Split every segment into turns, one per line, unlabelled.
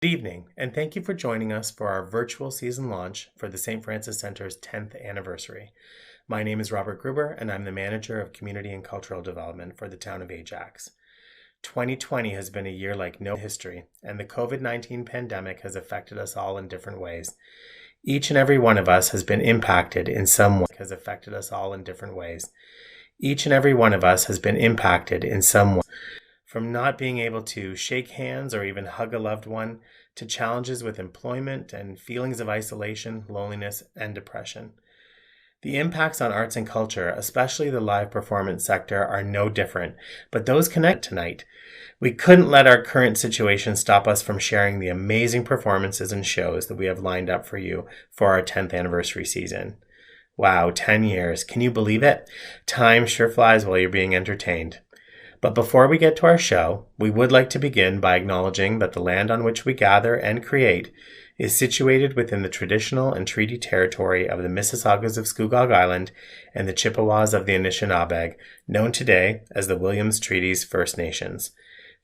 Good evening, and thank you for joining us for our virtual season launch for the St. Francis Center's 10th anniversary. My name is Robert Gruber, and I'm the Manager of Community and Cultural Development for the town of Ajax. 2020 has been a year like no history, and the COVID-19 pandemic has affected us all in different ways. Each and every one of us has been impacted in some way. Each and every one of us has been impacted in some way. From not being able to shake hands or even hug a loved one, to challenges with employment and feelings of isolation, loneliness, and depression. The impacts on arts and culture, especially the live performance sector, are no different, but those connect tonight. We couldn't let our current situation stop us from sharing the amazing performances and shows that we have lined up for you for our 10th anniversary season. Wow, 10 years. Can you believe it? Time sure flies while you're being entertained. But before we get to our show, we would like to begin by acknowledging that the land on which we gather and create is situated within the traditional and treaty territory of the Mississaugas of Scugog Island and the Chippewas of the Anishinaabe, known today as the Williams Treaties First Nations.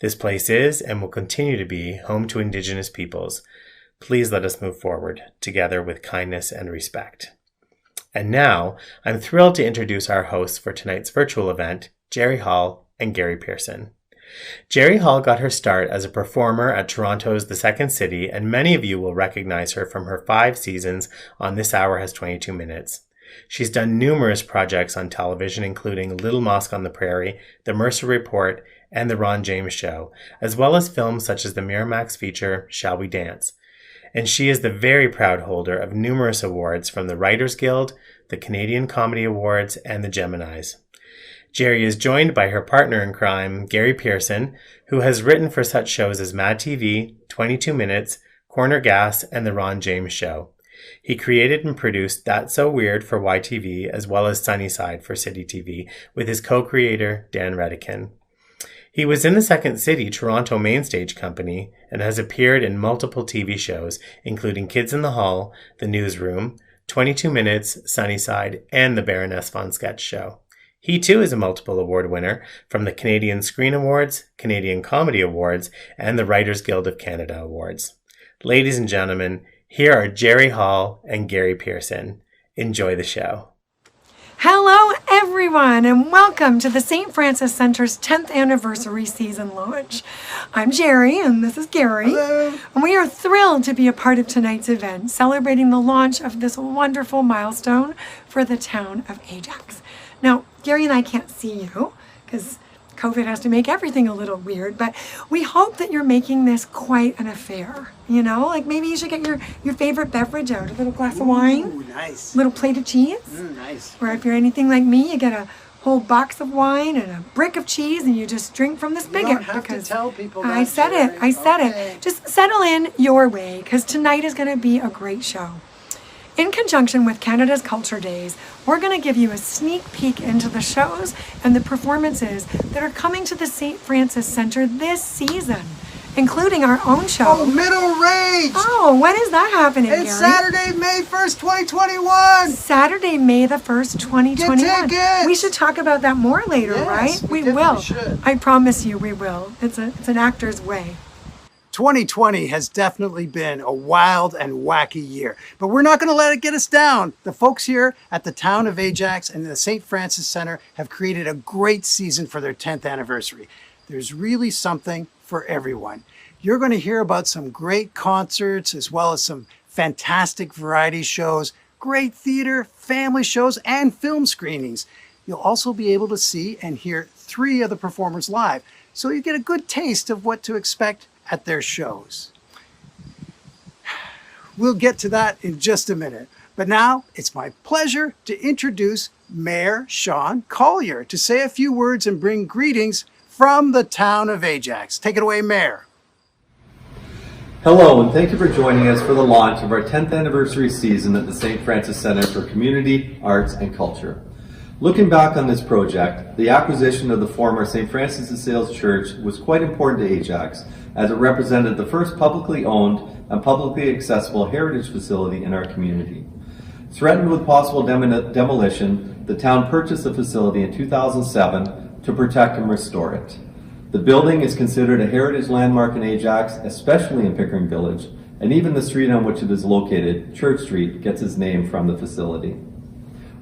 This place is and will continue to be home to Indigenous peoples. Please let us move forward together with kindness and respect. And now, I'm thrilled to introduce our hosts for tonight's virtual event, Jerry Hall and Gary Pearson. Jerry Hall got her start as a performer at Toronto's The Second City, and many of you will recognize her from her 5 seasons on This Hour Has 22 Minutes. She's done numerous projects on television, including Little Mosque on the Prairie, The Mercer Report, and The Ron James Show, as well as films such as the Miramax feature Shall We Dance? And she is the very proud holder of numerous awards from the Writers Guild, the Canadian Comedy Awards, and the Geminis. Jerry is joined by her partner in crime, Gary Pearson, who has written for such shows as Mad TV, 22 Minutes, Corner Gas, and The Ron James Show. He created and produced That's So Weird for YTV, as well as Sunnyside for City TV, with his co-creator, Dan Redican. He was in the Second City Toronto Mainstage Company and has appeared in multiple TV shows, including Kids in the Hall, The Newsroom, 22 Minutes, Sunnyside, and The Baroness von Sketch Show. He too is a multiple award winner from the Canadian Screen Awards, Canadian Comedy Awards, and the Writers Guild of Canada Awards. Ladies and gentlemen, here are Jerry Hall and Gary Pearson. Enjoy the show.
Hello everyone, and welcome to the St. Francis Center's 10th anniversary season launch. I'm Jerry and this is Gary.
Hello.
And we are thrilled to be a part of tonight's event, celebrating the launch of this wonderful milestone for the town of Ajax. Now, Gary and I can't see you because COVID has to make everything a little weird, but we hope that you're making this quite an affair. You know, like maybe you should get your favorite beverage out, a little glass of wine,
Ooh, nice.
little plate of cheese.
Nice.
Or if you're anything like me, you get a whole box of wine and a brick of cheese and you just drink from the spigot.
You don't have to tell people that,
I said
Jerry.
it. I said
Okay.
it. Just settle in your way because tonight is going to be a great show. In conjunction with Canada's Culture Days, we're going to give you a sneak peek into the shows and the performances that are coming to the St. Francis Centre this season, including our own show.
Oh, Middle Range!
Oh, when is that happening,
It's
Gary?
Saturday, May 1st, 2021!
Saturday, May the 1st, 2021.
Get tickets!
We should talk about that more later,
Yes,
right?
we
will.
definitely should.
I promise you we will. It's an actor's way.
2020 has definitely been a wild and wacky year, but we're not going to let it get us down. The folks here at the town of Ajax and the St. Francis Centre have created a great season for their 10th anniversary. There's really something for everyone. You're going to hear about some great concerts as well as some fantastic variety shows, great theater, family shows, and film screenings. You'll also be able to see and hear 3 of the performers live, so you get a good taste of what to expect at their shows. We'll get to that in just a minute. But now it's my pleasure to introduce Mayor Sean Collier to say a few words and bring greetings from the town of Ajax. Take it away, Mayor.
Hello, and thank you for joining us for the launch of our 10th anniversary season at the St. Francis Centre for Community, Arts and Culture. Looking back on this project, the acquisition of the former St. Francis de Sales Church was quite important to Ajax, as it represented the first publicly owned and publicly accessible heritage facility in our community. Threatened with possible demolition, the town purchased the facility in 2007 to protect and restore it. The building is considered a heritage landmark in Ajax, especially in Pickering Village, and even the street on which it is located, Church Street, gets its name from the facility.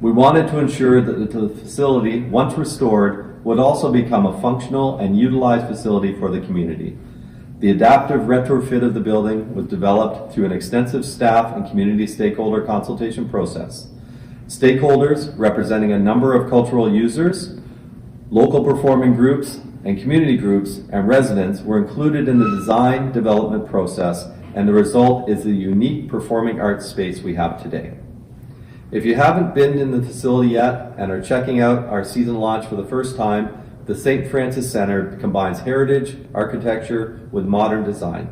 We wanted to ensure that the facility, once restored, would also become a functional and utilized facility for the community. The adaptive retrofit of the building was developed through an extensive staff and community stakeholder consultation process. Stakeholders representing a number of cultural users, local performing groups, and community groups and residents were included in the design development process, and the result is the unique performing arts space we have today. If you haven't been in the facility yet and are checking out our season launch for the first time, the St. Francis Center combines heritage architecture with modern design.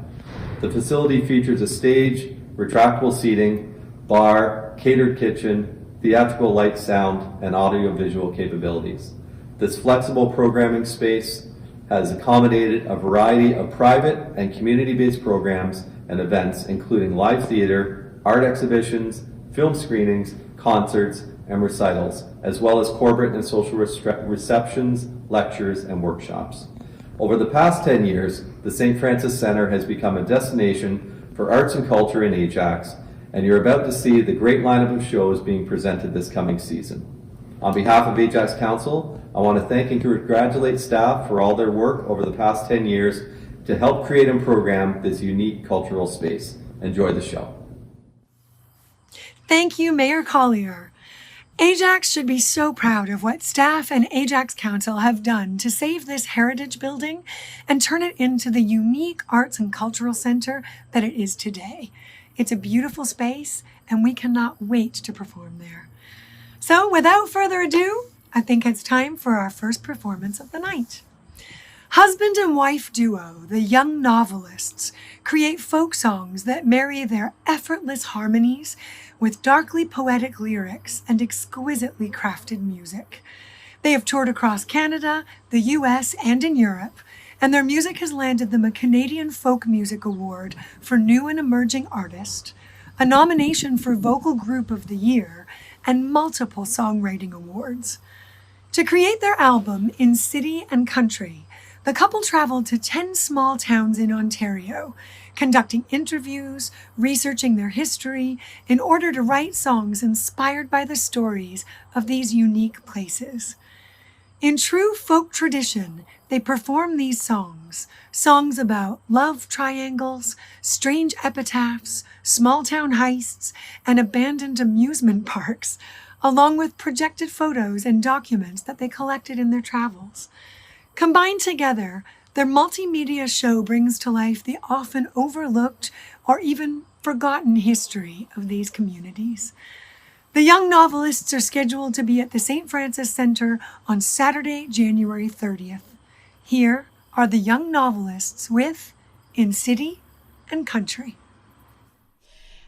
The facility features a stage, retractable seating, bar, catered kitchen, theatrical light, sound, and audio-visual capabilities. This flexible programming space has accommodated a variety of private and community-based programs and events, including live theater, art exhibitions, film screenings, concerts, and recitals, as well as corporate and social receptions, lectures, and workshops. Over the past 10 years, the St. Francis Center has become a destination for arts and culture in Ajax, and you're about to see the great lineup of shows being presented this coming season. On behalf of Ajax Council, I want to thank and congratulate staff for all their work over the past 10 years to help create and program this unique cultural space. Enjoy the show.
Thank you, Mayor Collier. Ajax should be so proud of what staff and Ajax Council have done to save this heritage building and turn it into the unique arts and cultural center that it is today. It's a beautiful space, and we cannot wait to perform there. So, without further ado, I think it's time for our first performance of the night. Husband and wife duo, the Young Novelists, create folk songs that marry their effortless harmonies with darkly poetic lyrics and exquisitely crafted music. They have toured across Canada, the US, and in Europe, and their music has landed them a Canadian Folk Music Award for New and Emerging Artist, a nomination for Vocal Group of the Year, and multiple songwriting awards. To create their album, In City and Country, the couple traveled to 10 small towns in Ontario, conducting interviews, researching their history, in order to write songs inspired by the stories of these unique places. In true folk tradition, they perform these songs about love triangles, strange epitaphs, small-town heists, and abandoned amusement parks, along with projected photos and documents that they collected in their travels. Combined together, their multimedia show brings to life the often overlooked or even forgotten history of these communities. The Young Novelists are scheduled to be at the St. Francis Center on Saturday, January 30th. Here are the Young Novelists with In City and Country.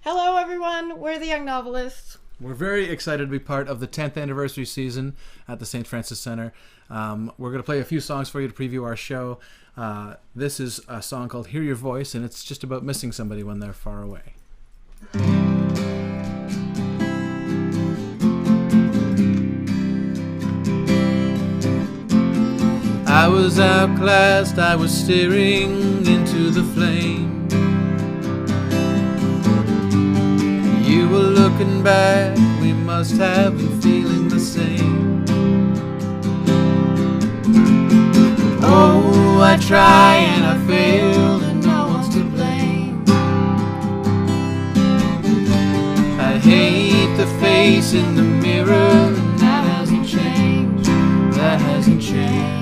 Hello everyone, we're the Young Novelists.
We're very excited to be part of the 10th anniversary season at the St. Francis Center. We're going to play a few songs for you to preview our show. This is a song called Hear Your Voice, and it's just about missing somebody when they're far away. I was outclassed, I was staring into the flame. You were looking back, we must have been feeling the same. Oh, I try and I fail and no one's to blame. I hate the face in the mirror, and that hasn't changed, that hasn't changed.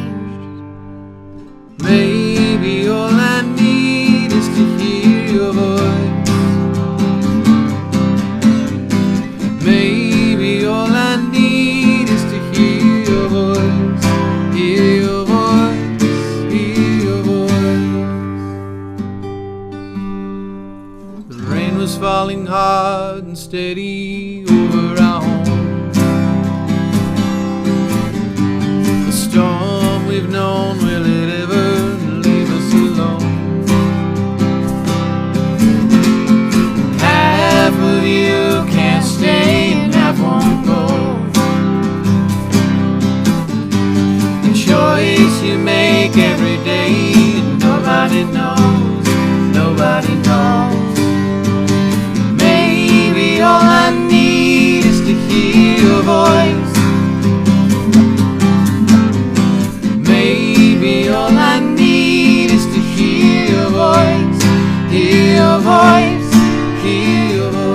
Maybe all I need is to hear your voice. Maybe all I need is to hear your voice. Hear your voice, hear your voice. The rain was falling hard and steady over our home. The storm we've known, will it ever leave us alone? Half of you can't stay and half won't go. The choice you make make every day, and nobody knows, nobody knows. Maybe all I need is to hear your voice. Maybe all I need is to hear your voice, hear your voice, hear your voice.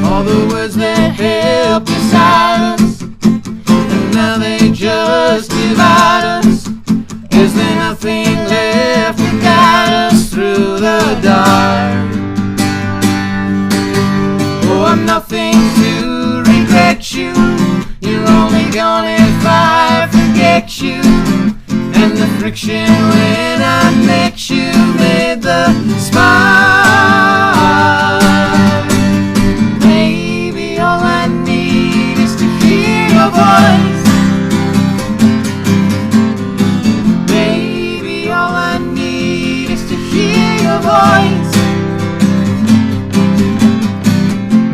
All the words that helped decide us, and now they just divide us. Is there nothing left to guide us through the dark? Oh, I'm nothing to regret you. You're only gone if I forget you. And the friction when I met you made the spark. Maybe all I need is to hear your voice. Maybe all I need is to hear your voice.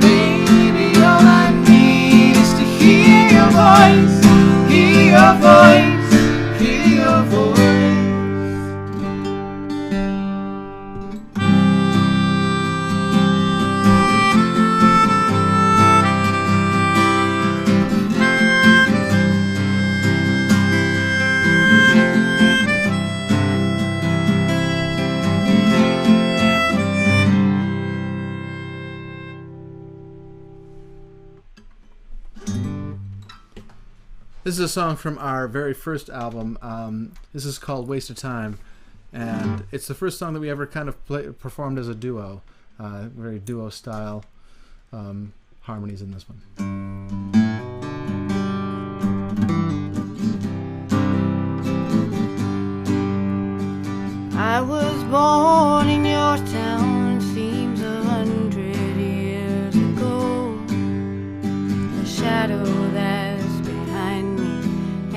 Maybe all I need is to hear your voice, hear your voice, hear your voice. This is a song from our very first album. This is called Waste of Time, and it's the first song that we ever kind of performed as a duo. Very duo style harmonies in this one.
I was born in your town, seems 100 years ago. The shadow that's behind me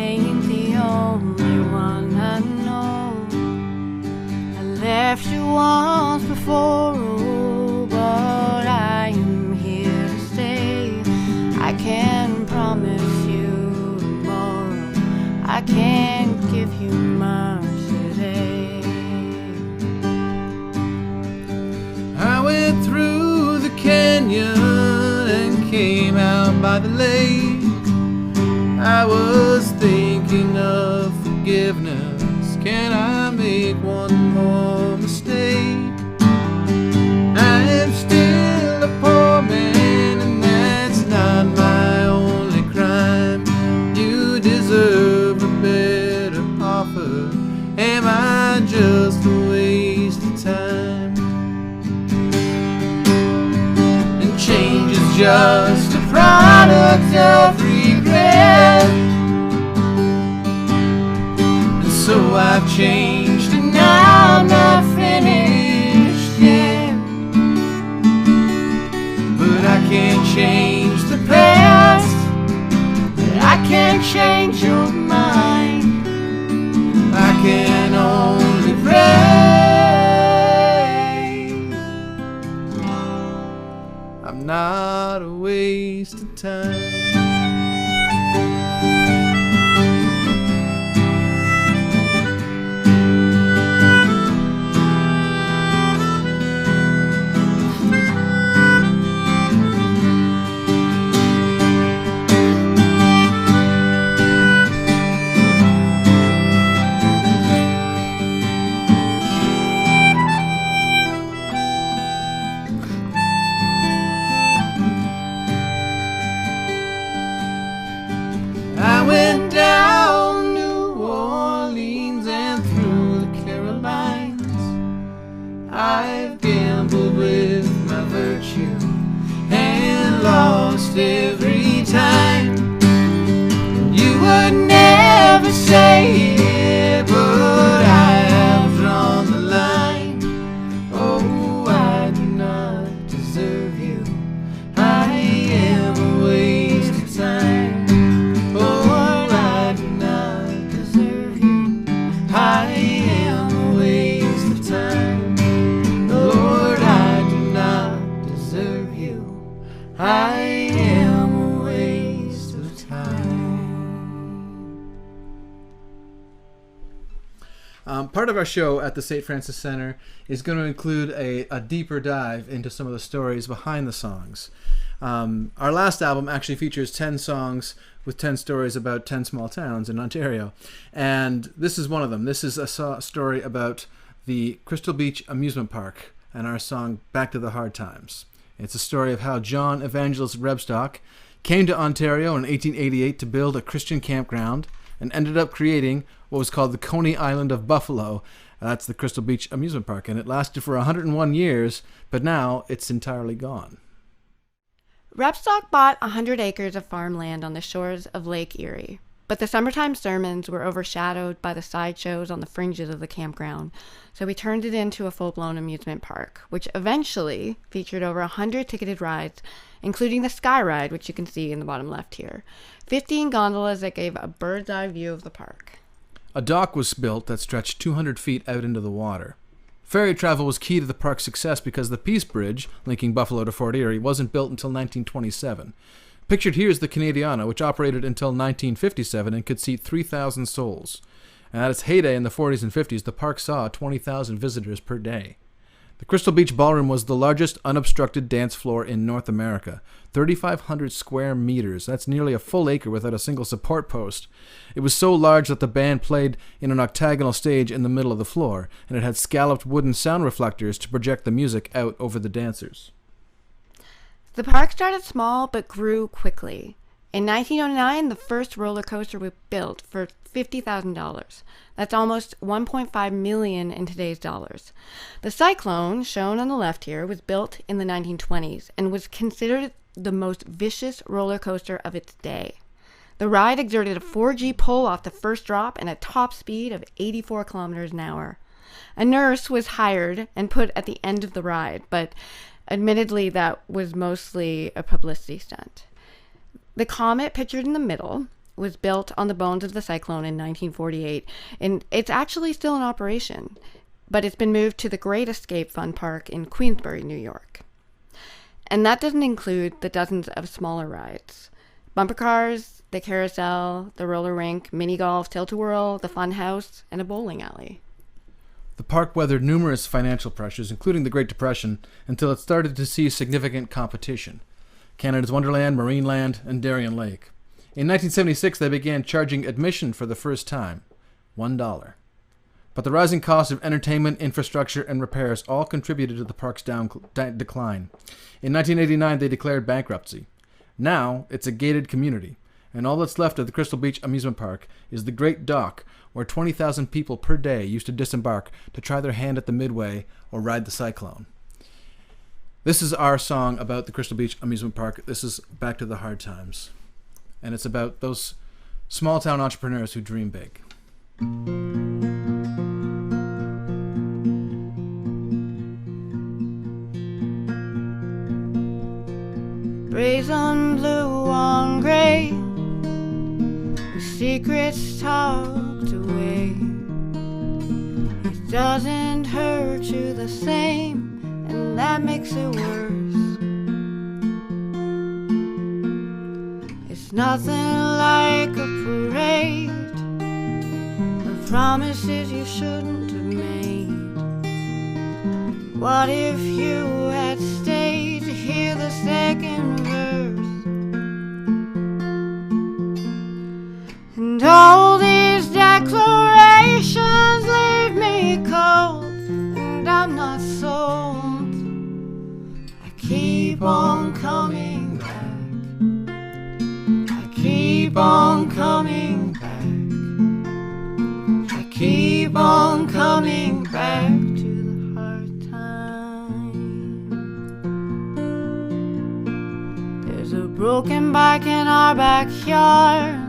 ain't the only one I know. I left you once before, oh, but I am here to stay. I can't promise you tomorrow, I can't give you much today.
I went through the canyon and came out by the lake. I was thinking of forgiveness. Can I make one more mistake? I am still a poor man, and that's not my only crime. You deserve a better offer. Am I just a waste of time? And change is just a product of regret. And so I've changed, and now I'm not finished yet. But I can't change the past, but I can't change your mind. I can only pray I'm not a waste of time.
say it, but I have drawn the line. Oh, I do not deserve you. I am a waste of time. Oh, I do not deserve you. I am a waste of time. Lord, I do not deserve you. I am a waste of time.
Part of our show at the St. Francis Center is going to include a deeper dive into some of the stories behind the songs. Our last album actually features 10 songs with 10 stories about 10 small towns in Ontario. And this is one of them. This is a story about the Crystal Beach Amusement Park and our song Back to the Hard Times. It's a story of how John Evangelist Rebstock came to Ontario in 1888 to build a Christian campground and ended up creating what was called the Coney Island of Buffalo. That's the Crystal Beach Amusement Park, and it lasted for 101 years, but now it's entirely gone.
Rebstock bought 100 acres of farmland on the shores of Lake Erie, but the summertime sermons were overshadowed by the sideshows on the fringes of the campground, so he turned it into a full-blown amusement park, which eventually featured over 100 ticketed rides, including the Sky Ride, which you can see in the bottom left here, 15 gondolas that gave a bird's-eye view of the park.
A dock was built that stretched 200 feet out into the water. Ferry travel was key to the park's success because the Peace Bridge, linking Buffalo to Fort Erie, wasn't built until 1927. Pictured here is the Canadiana, which operated until 1957 and could seat 3,000 souls. And at its heyday in the 40s and 50s, the park saw 20,000 visitors per day. The Crystal Beach Ballroom was the largest unobstructed dance floor in North America, 3,500 square meters. That's nearly a full acre without a single support post. It was so large that the band played in an octagonal stage in the middle of the floor, and it had scalloped wooden sound reflectors to project the music out over the dancers.
The park started small but grew quickly. In 1909, the first roller coaster was built for $50,000. That's almost $1.5 million in today's dollars. The Cyclone, shown on the left here, was built in the 1920s and was considered the most vicious roller coaster of its day. The ride exerted a 4G pull off the first drop and a top speed of 84 kilometers an hour. A nurse was hired and put at the end of the ride, but admittedly that was mostly a publicity stunt. The Comet, pictured in the middle, was built on the bones of the Cyclone in 1948, and it's actually still in operation, but it's been moved to the Great Escape Fun Park in Queensbury, New York. And that doesn't include the dozens of smaller rides. Bumper cars, the carousel, the roller rink, mini golf, tilt-a-whirl, the fun house, and a bowling alley.
The park weathered numerous financial pressures, including the Great Depression, until it started to see significant competition. Canada's Wonderland, Marineland, and Darien Lake. In 1976, they began charging admission for the first time, $1. But the rising cost of entertainment, infrastructure, and repairs all contributed to the park's decline. In 1989, they declared bankruptcy. Now, it's a gated community, and all that's left of the Crystal Beach Amusement Park is the Great Dock, where 20,000 people per day used to disembark to try their hand at the Midway or ride the Cyclone. This is our song about the Crystal Beach Amusement Park. This is Back to the Hard Times. And it's about those small-town entrepreneurs who dream big.
Brazen blue on gray, the secrets tucked away. It doesn't hurt you the same, and that makes it worse. It's nothing like a parade of promises you shouldn't have made. What if you had stayed to hear the second verse? And all these declarations leave me cold, and I'm not sold. I keep on coming back. I keep on coming back. I keep on coming back to the hard times. There's a broken bike in our backyard.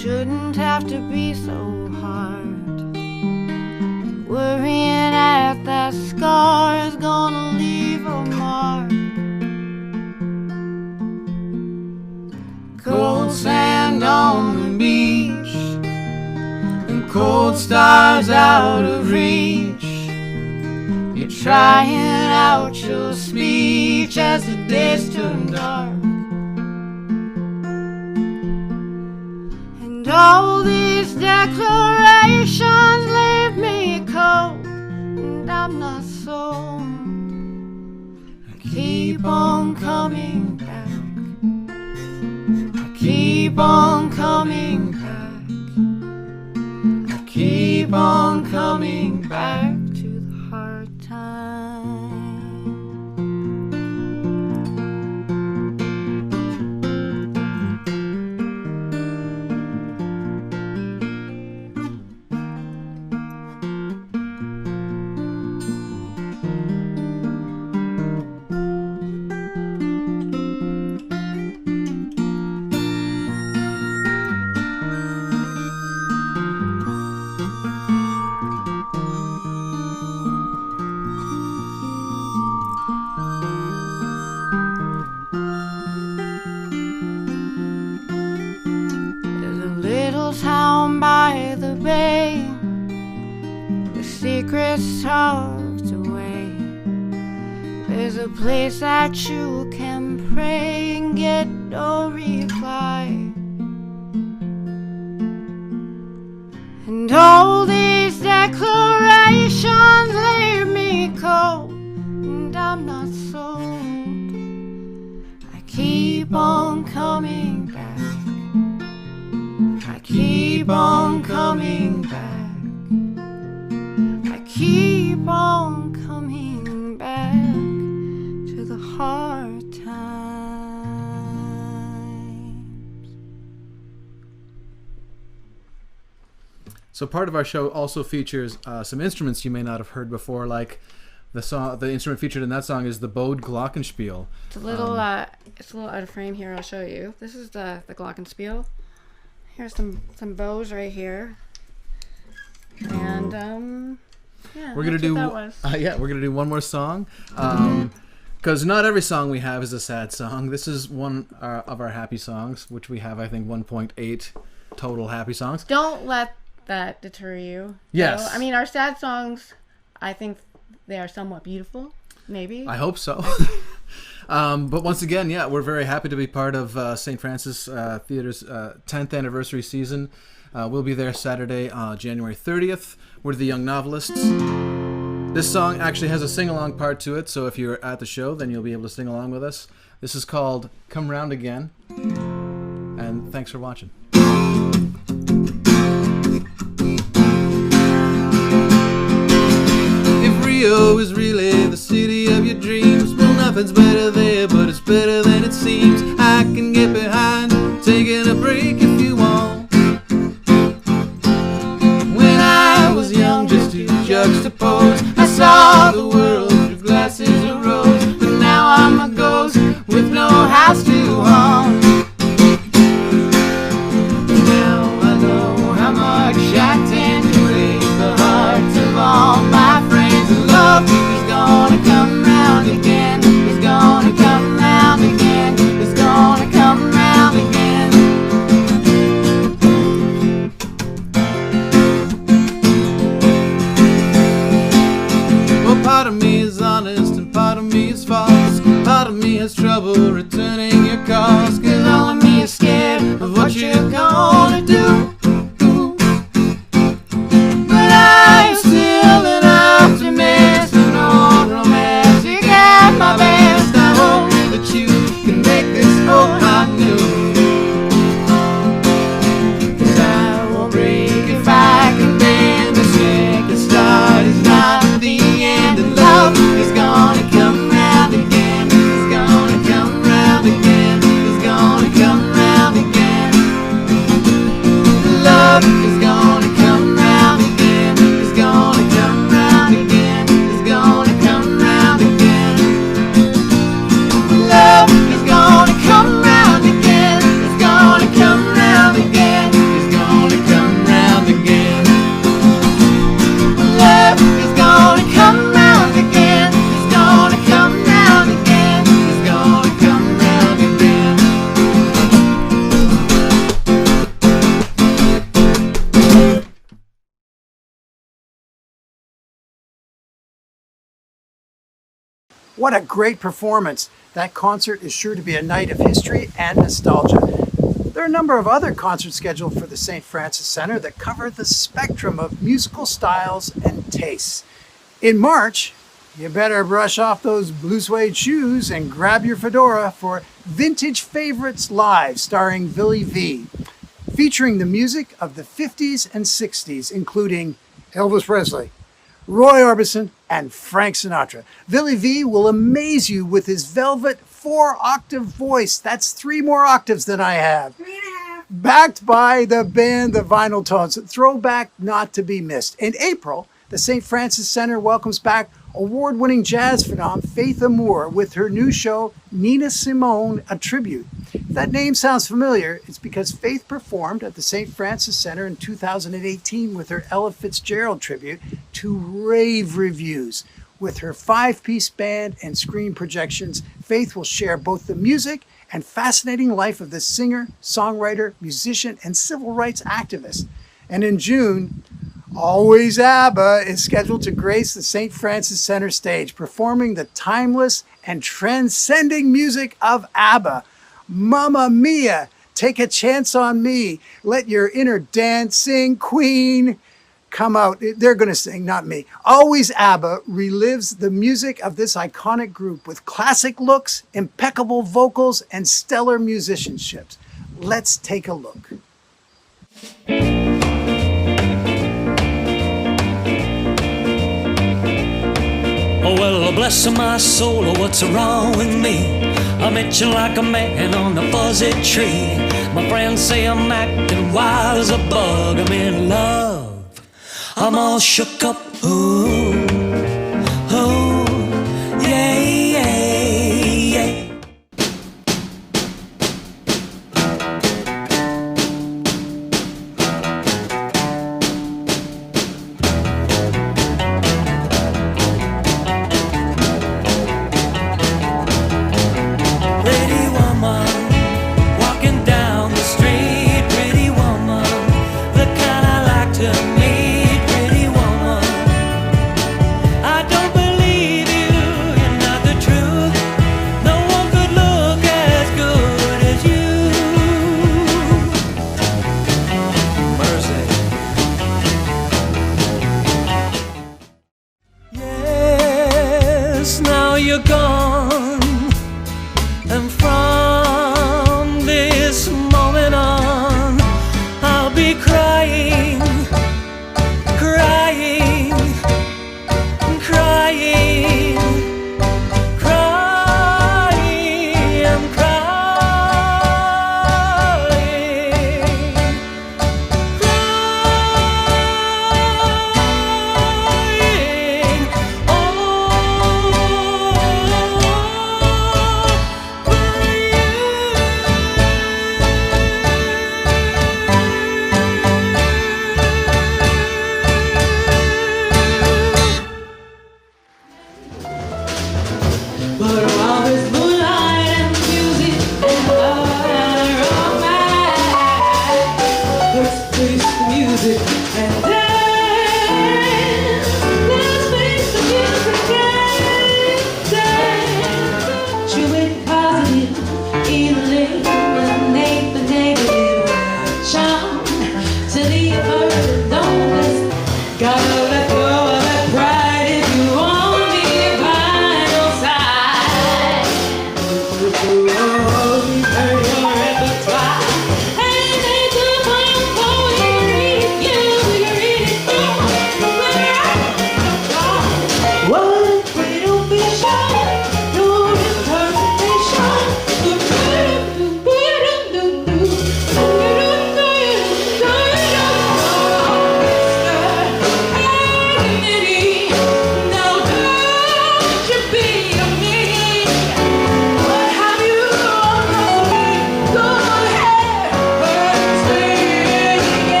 shouldn't have to be so hard. Worrying at that scar is gonna leave a mark. Cold sand on the beach and cold stars out of reach. You're trying out your speech as the days turn dark. And all these declarations leave me cold, and I'm not sold. I keep on coming back. Keep on coming back. I keep on coming back to the hard times. Town by the bay, the secrets tucked away. There's a place that you can pray and get no reply. And all these declarations leave me cold, and I'm not sold. I keep on coming back. Keep on coming back. I keep on coming back to the hard times.
So part of our show also features some instruments you may not have heard before, like the instrument featured in that song is the bowed glockenspiel.
It's a little out of frame here. I'll show you. This is the glockenspiel. Here's some bows right here, and
we're gonna do we're gonna do one more song, because not every song we have is a sad song. This is one of our happy songs, which we have, I think, 1.8 total happy songs.
Don't let that deter you.
Yes,
so, I mean, our sad songs, I think they are somewhat beautiful. Maybe
I hope so. But once again, yeah, we're very happy to be part of St. Francis Theatre's 10th anniversary season. We'll be there Saturday, January 30th. We're the Young Novelists. This song actually has a sing-along part to it, so if you're at the show, then you'll be able to sing along with us. This is called Come Round Again, and thanks for watching. If Rio is really the city of your dreams, well, nothing's better there, but it's better than it seems. I can get behind taking a break if you want. When I was young, just to juxtapose, I saw the world through glasses of rose, but now I'm a ghost with no house to haunt. Now I know how much I tend to break the hearts of all my friends. Love is gonna come round again. It's gonna come round again.
What a great performance. That concert is sure to be a night of history and nostalgia. There are a number of other concerts scheduled for the St. Francis Center that cover the spectrum of musical styles and tastes. In March, you better brush off those blue suede shoes and grab your fedora for Vintage Favorites Live, starring Billy V, featuring the music of the 50s and 60s, including Elvis Presley, Roy Orbison, and Frank Sinatra. Billy V will amaze you with his velvet 4-octave voice. That's 3 more octaves than I have.
3.5.
Backed by the band The Vinyl Tones. A throwback not to be missed. In April, the St. Francis Center welcomes back award-winning jazz phenom Faith Amour with her new show, Nina Simone, A Tribute. If that name sounds familiar, it's because Faith performed at the St. Francis Center in 2018 with her Ella Fitzgerald tribute to rave reviews. With her 5-piece band and screen projections, Faith will share both the music and fascinating life of the singer, songwriter, musician, and civil rights activist. And in June, Always ABBA is scheduled to grace the St. Francis Center stage, performing the timeless and transcending music of ABBA. Mamma Mia, take a chance on me. Let your inner dancing queen come out. They're going to sing, not me. Always ABBA relives the music of this iconic group with classic looks, impeccable vocals, and stellar musicianships. Let's take a look.
Oh, well, bless my soul, oh, what's wrong with me? I'm itching like a man on a fuzzy tree. My friends say I'm acting wild as a bug. I'm in love, I'm all shook up. Ooh, ooh, yeah, yeah, yeah. Pretty woman, walking down the street. Pretty woman, the kind I like to meet. Pretty woman,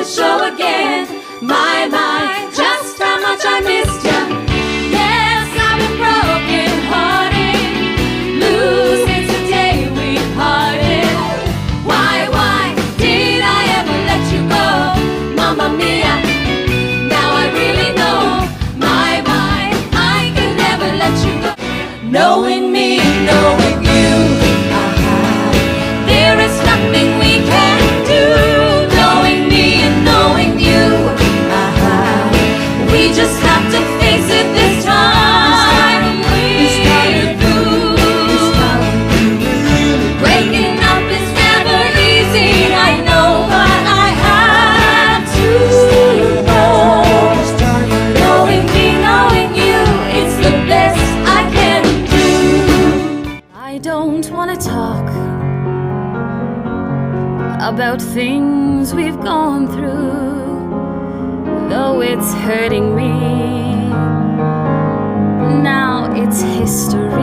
to show again. My, just how much I missed you. Yes, I've been broken hearted, blue since the day we parted. Why did I ever let you go? Mamma mia, now I really know. My, I can never let you go. Knowing me, knowing you, there is nothing we can do. Knowing me and knowing you, we just have to face it this time. We started through. Waking up is never easy, I know, but I have to go. Knowing me, knowing you, it's the best I can do. I don't want to talk about things we've gone through, though it's hurting me. Now it's history.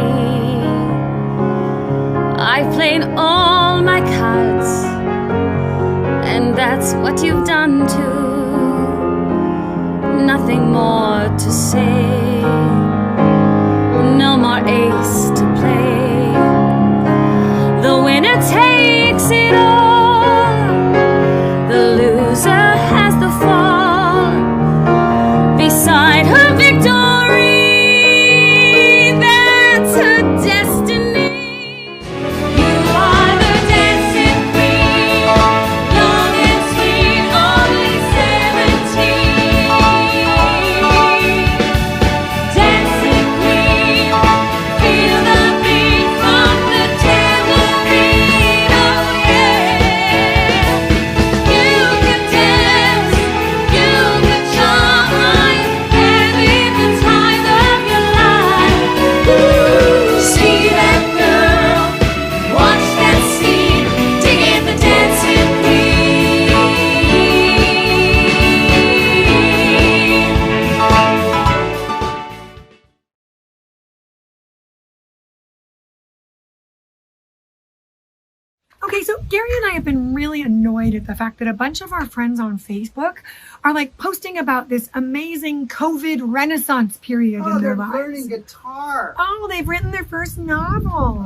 I've played all my cards, and that's what you've done too. Nothing more to say, no more ace to play. The winner takes it all, the loser has the fall. Beside her victory, that's her destiny. You are the dancing queen, young and sweet, only 17. Dancing queen, feel the beat from the tambourine, oh yeah. You can dance, you can shine, having the time of your life. Ooh, see that girl, watch that scene, dig in the dancing queen.
Okay, so Gary and I have been really annoyed at the fact that a bunch of our friends on Facebook are like posting about this amazing COVID renaissance period
Oh,
in their
they're
lives.
learning guitar.
Oh, they've written their first novel.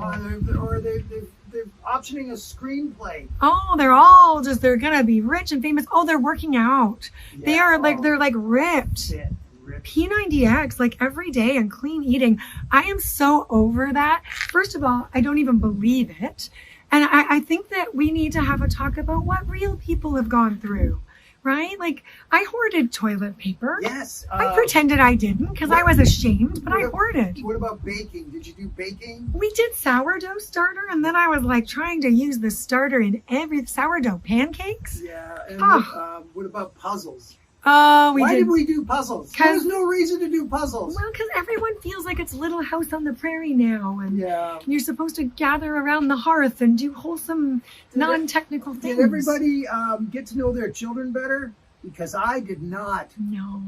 They're optioning a screenplay.
Oh, they're all just, they're gonna be rich and famous. Oh, they're working out. They
Yeah,
are like,
oh.
they're like ripped.
Shit, rip.
P90X, like every day, and clean eating. I am so over that. First of all, I don't even believe it. And I think that we need to have a talk about what real people have gone through, right? Like, I hoarded toilet paper.
Yes.
I pretended I didn't because I was ashamed, but I
what-
hoarded.
What about baking? Did you do baking?
We did sourdough starter, and then I was like trying to use the starter in every sourdough pancakes.
Yeah. And
Oh.
what about puzzles?
Oh,
Why did we do puzzles?
'Cause-
There's no reason to do puzzles.
Well, because everyone feels like it's Little House on the Prairie now, and
Yeah.
you're supposed to gather around the hearth and do wholesome, non-technical things.
Did everybody get to know their children better? Because I did not.
No.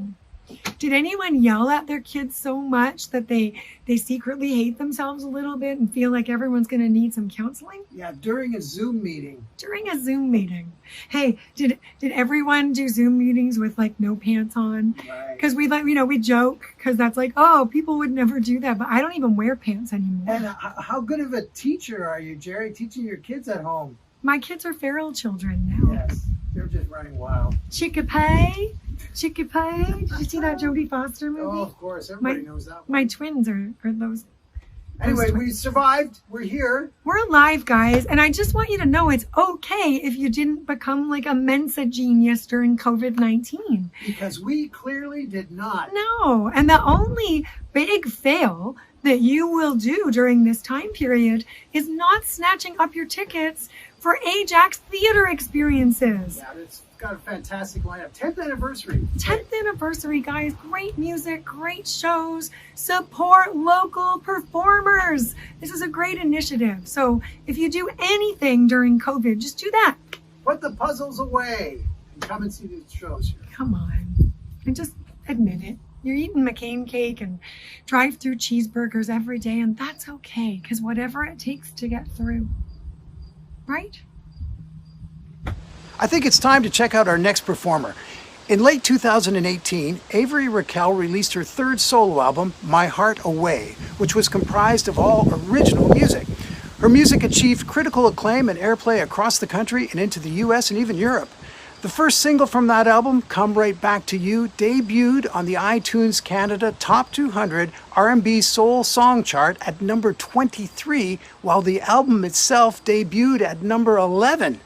Did anyone yell at their kids so much that they secretly hate themselves a little bit and feel like everyone's going to need some counseling?
Yeah, during a Zoom meeting.
During a Zoom meeting. Hey, did everyone do Zoom meetings with like no pants on?
Right.
Because we we joke because that's like, oh, people would never do that, but I don't even wear pants anymore.
And how good of a teacher are you, Jerry, teaching your kids at home?
My kids are feral children now.
Yes, they're just running wild.
Chickapay. Did you see that Jodie Foster movie?
Oh, of course, everybody knows that one.
My twins are those.
Anyway,
those
we survived. We're here.
We're alive, guys, and I just want you to know it's okay if you didn't become like a Mensa genius during COVID-19.
Because we clearly did not.
No, and the only big fail that you will do during this time period is not snatching up your tickets for Ajax theater experiences.
Yeah, it's got a fantastic lineup. 10th anniversary.
10th anniversary, guys. Great music, great shows. Support local performers. This is a great initiative. So if you do anything during COVID, just do that.
Put the puzzles away and come and see these shows here.
Come on. And just admit it. You're eating McCain cake and drive-through cheeseburgers every day, and that's okay, because whatever it takes to get through. Right?
I think it's time to check out our next performer. In late 2018, Avery Raquel released her third solo album, My Heart Away, which was comprised of all original music. Her music achieved critical acclaim and airplay across the country and into the US and even Europe. The first single from that album, Come Right Back to You, debuted on the iTunes Canada Top 200 R&B Soul Song Chart at number 23, while the album itself debuted at number 11.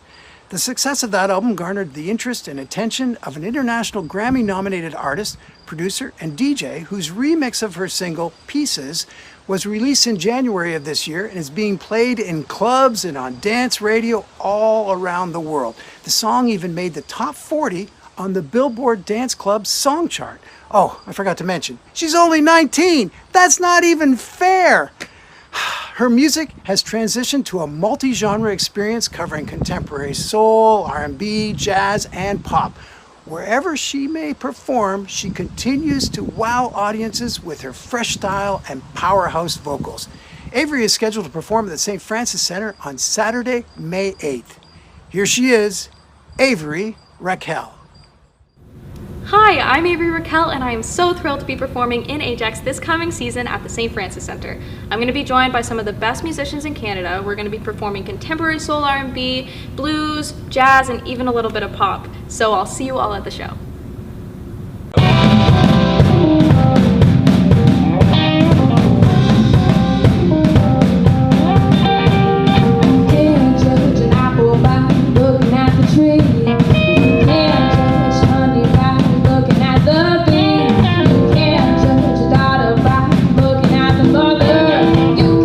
The success of that album garnered the interest and attention of an international Grammy-nominated artist, producer, and DJ whose remix of her single, Pieces, was released in January of this year and is being played in clubs and on dance radio all around the world. The song even made the top 40 on the Billboard Dance Club Song Chart. Oh, I forgot to mention, she's only 19! That's not even fair! Her music has transitioned to a multi-genre experience covering contemporary soul, R&B, jazz, and pop. Wherever she may perform, she continues to wow audiences with her fresh style and powerhouse vocals. Avery is scheduled to perform at the St. Francis Center on Saturday, May 8th. Here she is, Avery Raquel.
Hi, I'm Avery Raquel, and I am so thrilled to be performing in Ajax this coming season at the St. Francis Center. I'm going to be joined by some of the best musicians in Canada. We're going to be performing contemporary soul R&B, blues, jazz, and even a little bit of pop. So I'll see you all at the show.
Oh, you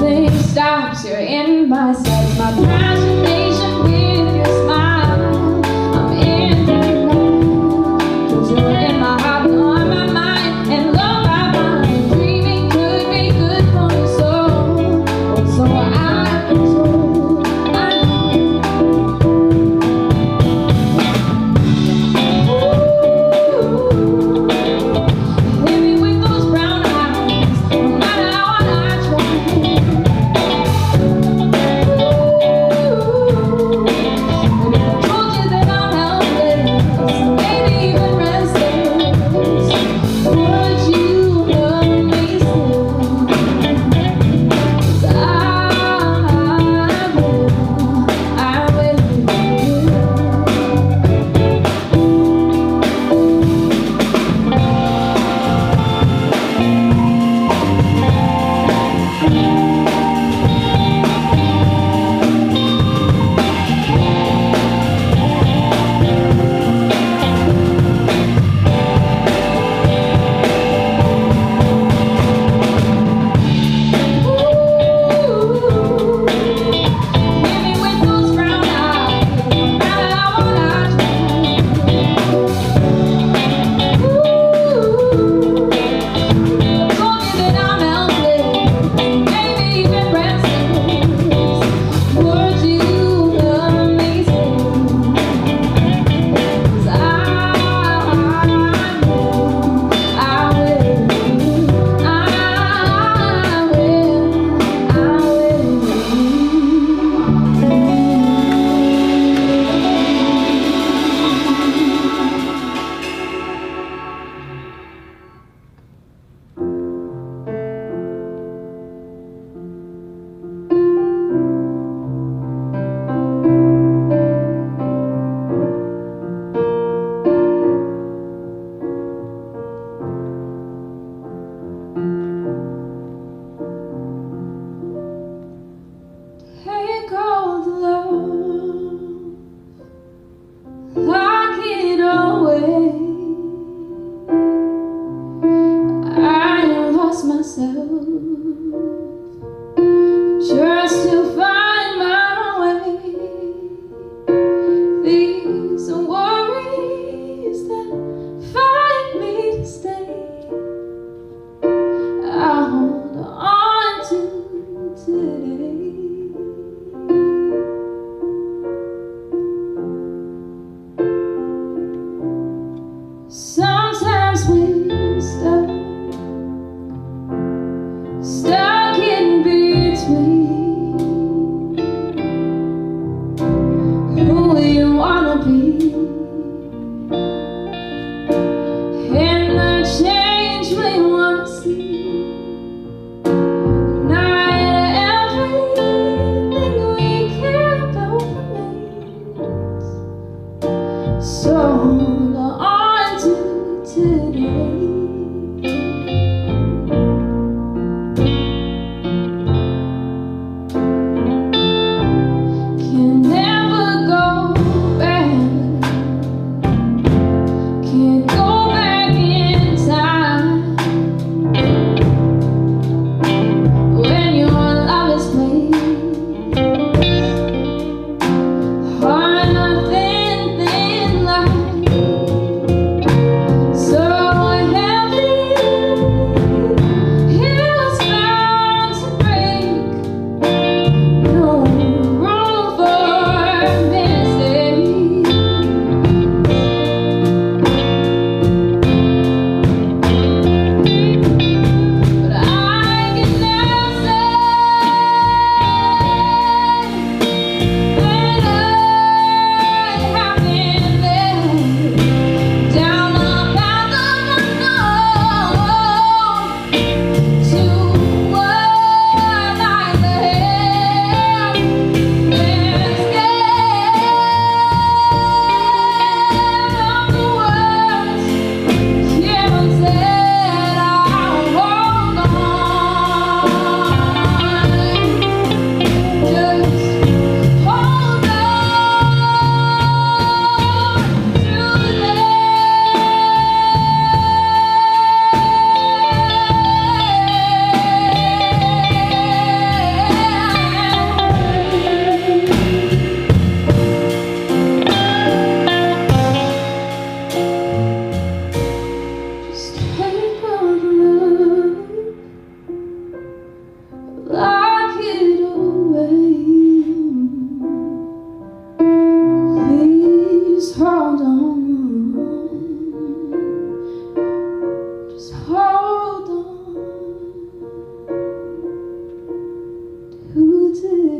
nothing stops. You're in my sights, my fascination with your smile. I'm in love, 'cause you're in my heart, on my mind, and on my mind. Dreaming could be good for your soul, or so I've been told. I hit me with those brown eyes, no matter how I try.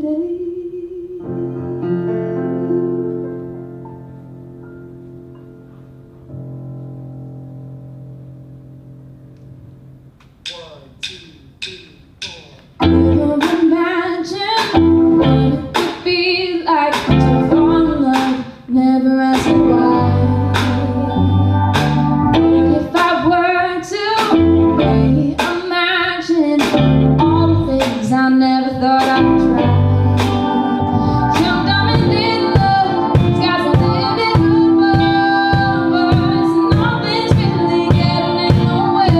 Never imagine what it could be like to fall in love, never ask why. If I were to reimagine all the things I never thought I'd try. Young, dumb, and in love, skies are living above us, nothing's really getting in the way.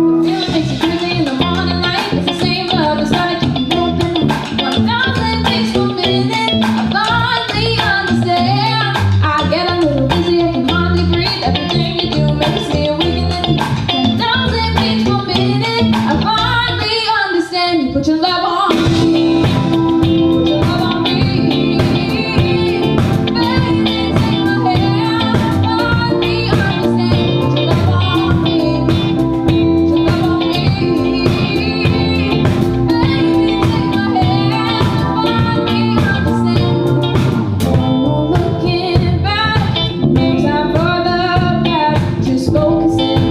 The feeling makes you crazy in the morning light. It's the same love that's trying to keep you open. 1,000 beats per minute, I finally understand. I get a little dizzy, I can hardly breathe. Everything you do makes me weak, and then 10,000 beats per minute, I finally understand. You put your love on me, put your love on me. Baby, take my hand, I finally understand. Put your love on me, put your love on me. Baby, take my hand, I finally understand. No looking back, no time for the past. Just focusing,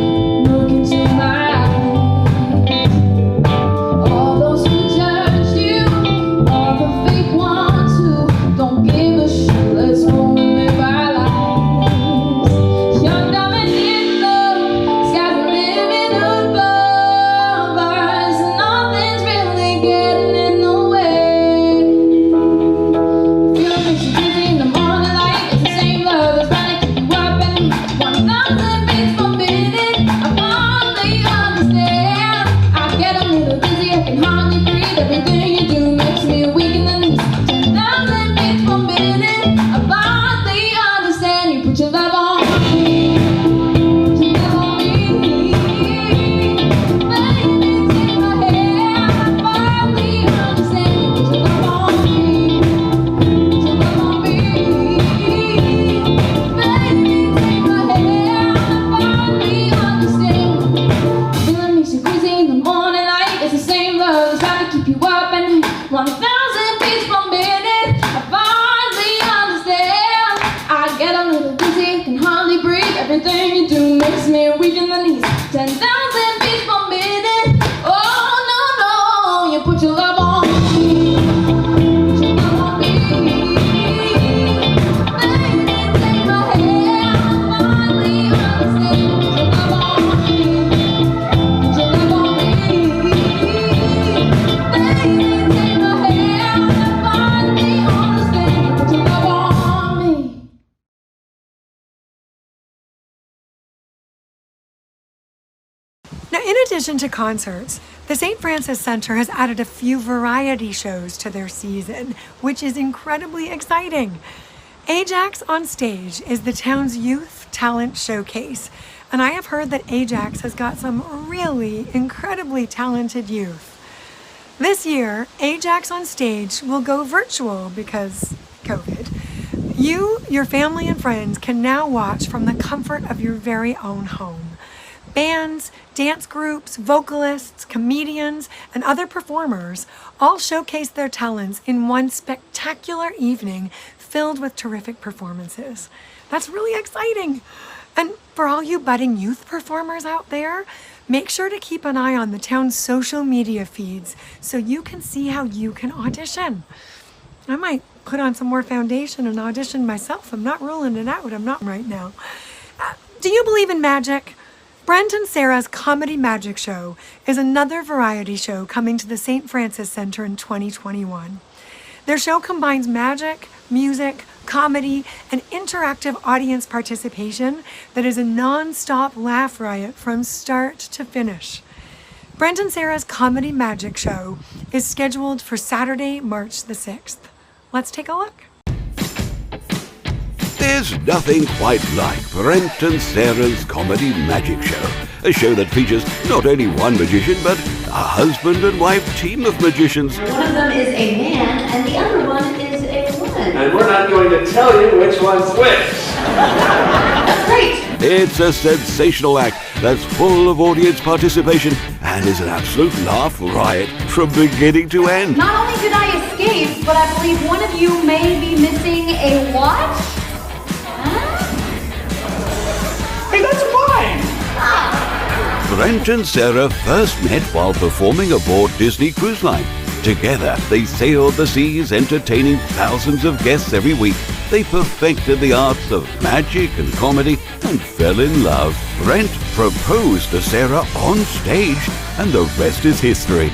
look into my eyes. All those who judged you, all the fake ones who don't give a shit. Let's go and live our lives. Young, dumb, and in love, skies are living above us. Nothing's really getting in the way. Feeling makes you dizzy in the morning light. It's the same love that's trying to keep you up, and 1,000 beats per minute, I finally understand. I get a little dizzy, I can hardly breathe. Everything you do makes me weak in the knees. 10,000 beats per minute, I finally understand. You put your love on me, put your love on me. Baby, take my hand, I finally understand. You put your love on me, put your love on me. Baby, take my hand, I finally understand. Feeling makes you crazy in the morning light. It's the same love that's trying to keep you up, and 1,000 beats per minute, I finally understand. I get a little dizzy, I can hardly breathe. Everything you do makes me weak in the knees. 10,000 beats per minute. Oh no, no, you put your love on me, put your love on me. Baby, take my hand, I finally understand. Put your love on me, put your love on me. Baby, take my hand, I finally understand. Put your love on me.
Now, in addition to concerts, the St. Francis Center has added a few variety shows to their season, which is incredibly exciting. Ajax on Stage is the town's youth talent showcase, and I have heard that Ajax has got some really incredibly talented youth. This year, Ajax on Stage will go virtual because COVID. You, your family, and friends can now watch from the comfort of your very own home. Bands, dance groups, vocalists, comedians, and other performers all showcase their talents in one spectacular evening filled with terrific performances. That's really exciting. And for all you budding youth performers out there, make sure to keep an eye on the town's social media feeds so you can see how you can audition. I might put on some more foundation and audition myself. I'm not ruling it out. I'm not right now. Do you believe in magic? Brent and Sarah's Comedy Magic Show is another variety show coming to the St. Francis Center in 2021. Their show combines magic, music, comedy, and interactive audience participation that is a non-stop laugh riot from start to finish. Brent and Sarah's Comedy Magic Show is scheduled for Saturday, March the 6th. Let's take a look.
There's nothing quite like Brent and Sarah's Comedy Magic Show, a show that features not only one magician, but a husband and wife team of magicians.
One of them is a man, and the other one is a woman.
And we're not going to tell you which one's which.
That's great.
It's a sensational act that's full of audience participation and is an absolute laugh riot from beginning to end.
Not only did I escape, but I believe one of you may be missing a watch.
Hey, that's mine!
Brent and Sarah first met while performing aboard Disney Cruise Line. Together, they sailed the seas, entertaining thousands of guests every week. They perfected the arts of magic and comedy and fell in love. Brent proposed to Sarah on stage, and the rest is history.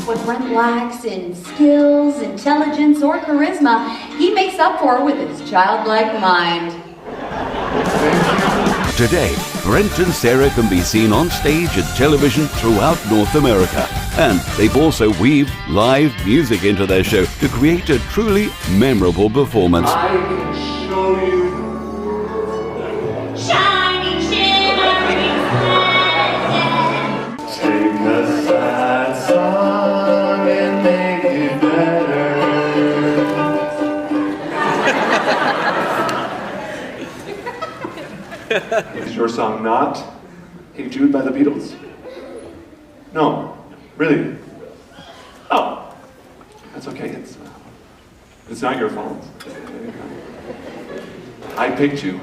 What Brent lacks in skills, intelligence, or charisma, he makes up for with his childlike mind.
Today, Brent and Sarah can be seen on stage and television throughout North America. And they've also weaved live music into their show to create a truly memorable performance.
I can show you.
Shining, shimmering sunset.
Take a sad song and make it better. Is your song not Hey Jude by the Beatles? No, really? Oh, that's okay. It's not your fault. I picked you.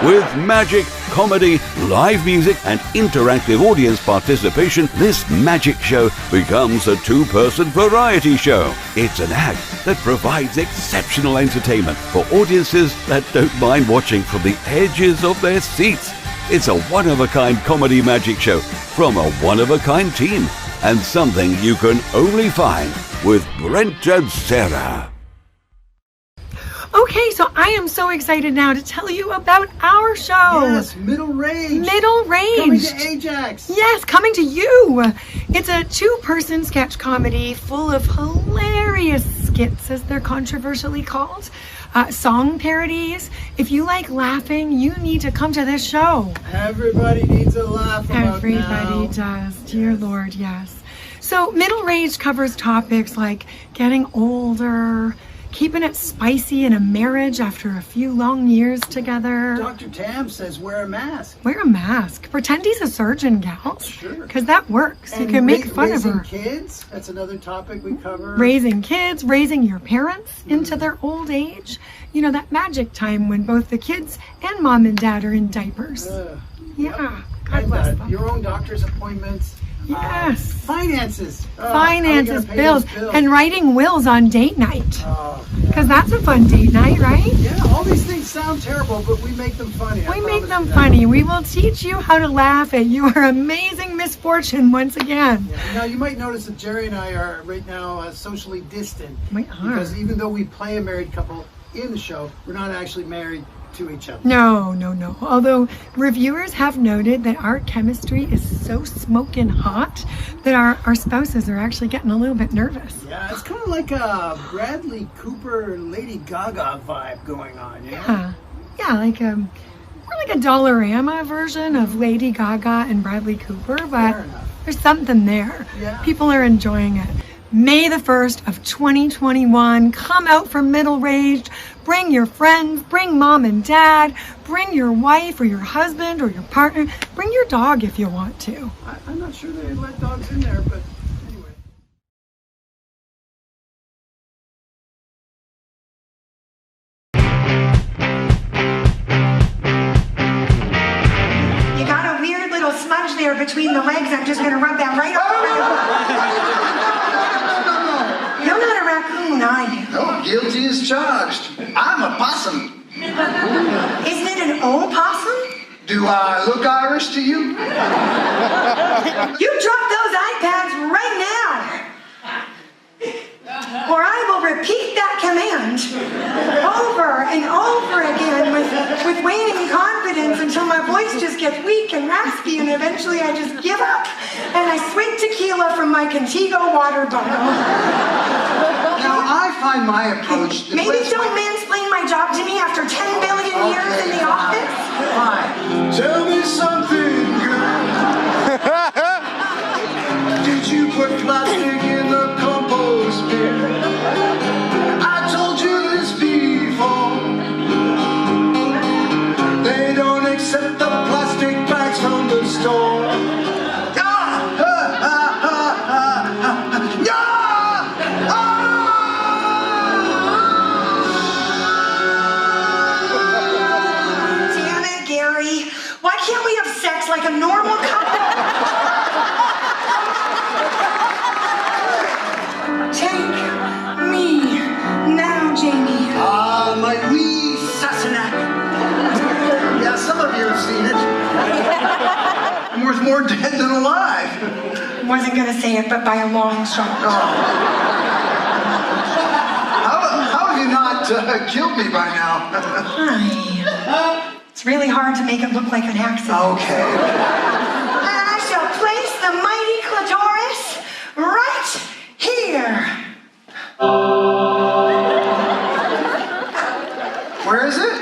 With magic, comedy, live music, and interactive audience participation, this magic show becomes a two-person variety show. It's an act that provides exceptional entertainment for audiences that don't mind watching from the edges of their seats. It's a one-of-a-kind comedy magic show from a one-of-a-kind team, and something you can only find with Brent and Sarah.
Okay, so I am so excited now to tell you about our show.
Yes, Middle Range.
Middle Range.
Coming to Ajax.
Yes, coming to you. It's a two-person sketch comedy full of hilarious skits, as they're controversially called. Song parodies. If you like laughing, you need to come to this show.
Everybody needs a laugh about
Everybody does. Dear Lord, yes. So Middle Range covers topics like getting older, keeping it spicy in a marriage after a few long years together.
Dr. Tam says wear a mask.
Wear a mask. Pretend he's a surgeon, gal.
Sure.
Because that works.
And
you can make fun of her.
Raising kids, that's another topic we cover.
Raising kids, raising your parents into their old age. You know, that magic time when both the kids and mom and dad are in diapers. Yeah. God
And,
bless them.
your own doctor's appointments.
Yes.
Finances.
Finances,
How are we gonna pay
bills,
those
and writing wills on date night.
Oh,
Because that's a fun date night, right?
yeah, all these things sound terrible, but we make them funny. I
We make
promise
them
you that.
funny. We will teach you how to laugh at your amazing misfortune once again.
Now, you might notice that Jerry and I are right now socially distant.
We are.
Because even though we play a married couple in the show, we're not actually married to each other.
No. Although reviewers have noted that our chemistry is so smoking hot that our spouses are actually getting a little bit nervous.
Yeah, it's kind of like a Bradley Cooper and Lady Gaga vibe going on, you know?
Yeah, like we're like a Dollarama version of Lady Gaga and Bradley Cooper, but
Fair enough.
there's something there.
Yeah.
People are enjoying it. May the 1st of 2021, come out for Middle Range. Bring your friends, bring mom and dad, bring your wife or your husband or your partner. Bring your dog if you want to.
I'm not sure they let dogs in there, but anyway.
You got a weird little smudge there between the legs. I'm just going to rub that right over. You're not a raccoon, are you?
No, guilty as charged. I'm a possum.
Isn't it an opossum?
Do I look Irish to you?
You drop those iPads right now, or I will repeat that command over and over again with waning confidence until my voice just gets weak and raspy, and eventually I just give up and I swig tequila from my Contigo water bottle.
Now, I find my approach...
Maybe don't mansplain my job to me after 10 billion years in the office.
Fine. Tell me something, girl. Did you put plastic in the compost bin? I told you this before. more dead than alive.
Wasn't gonna say it, but by a long shot.
How have you not killed me by now?
It's really hard to make it look like an accident.
Okay.
I shall place the mighty clitoris right here.
Where is it?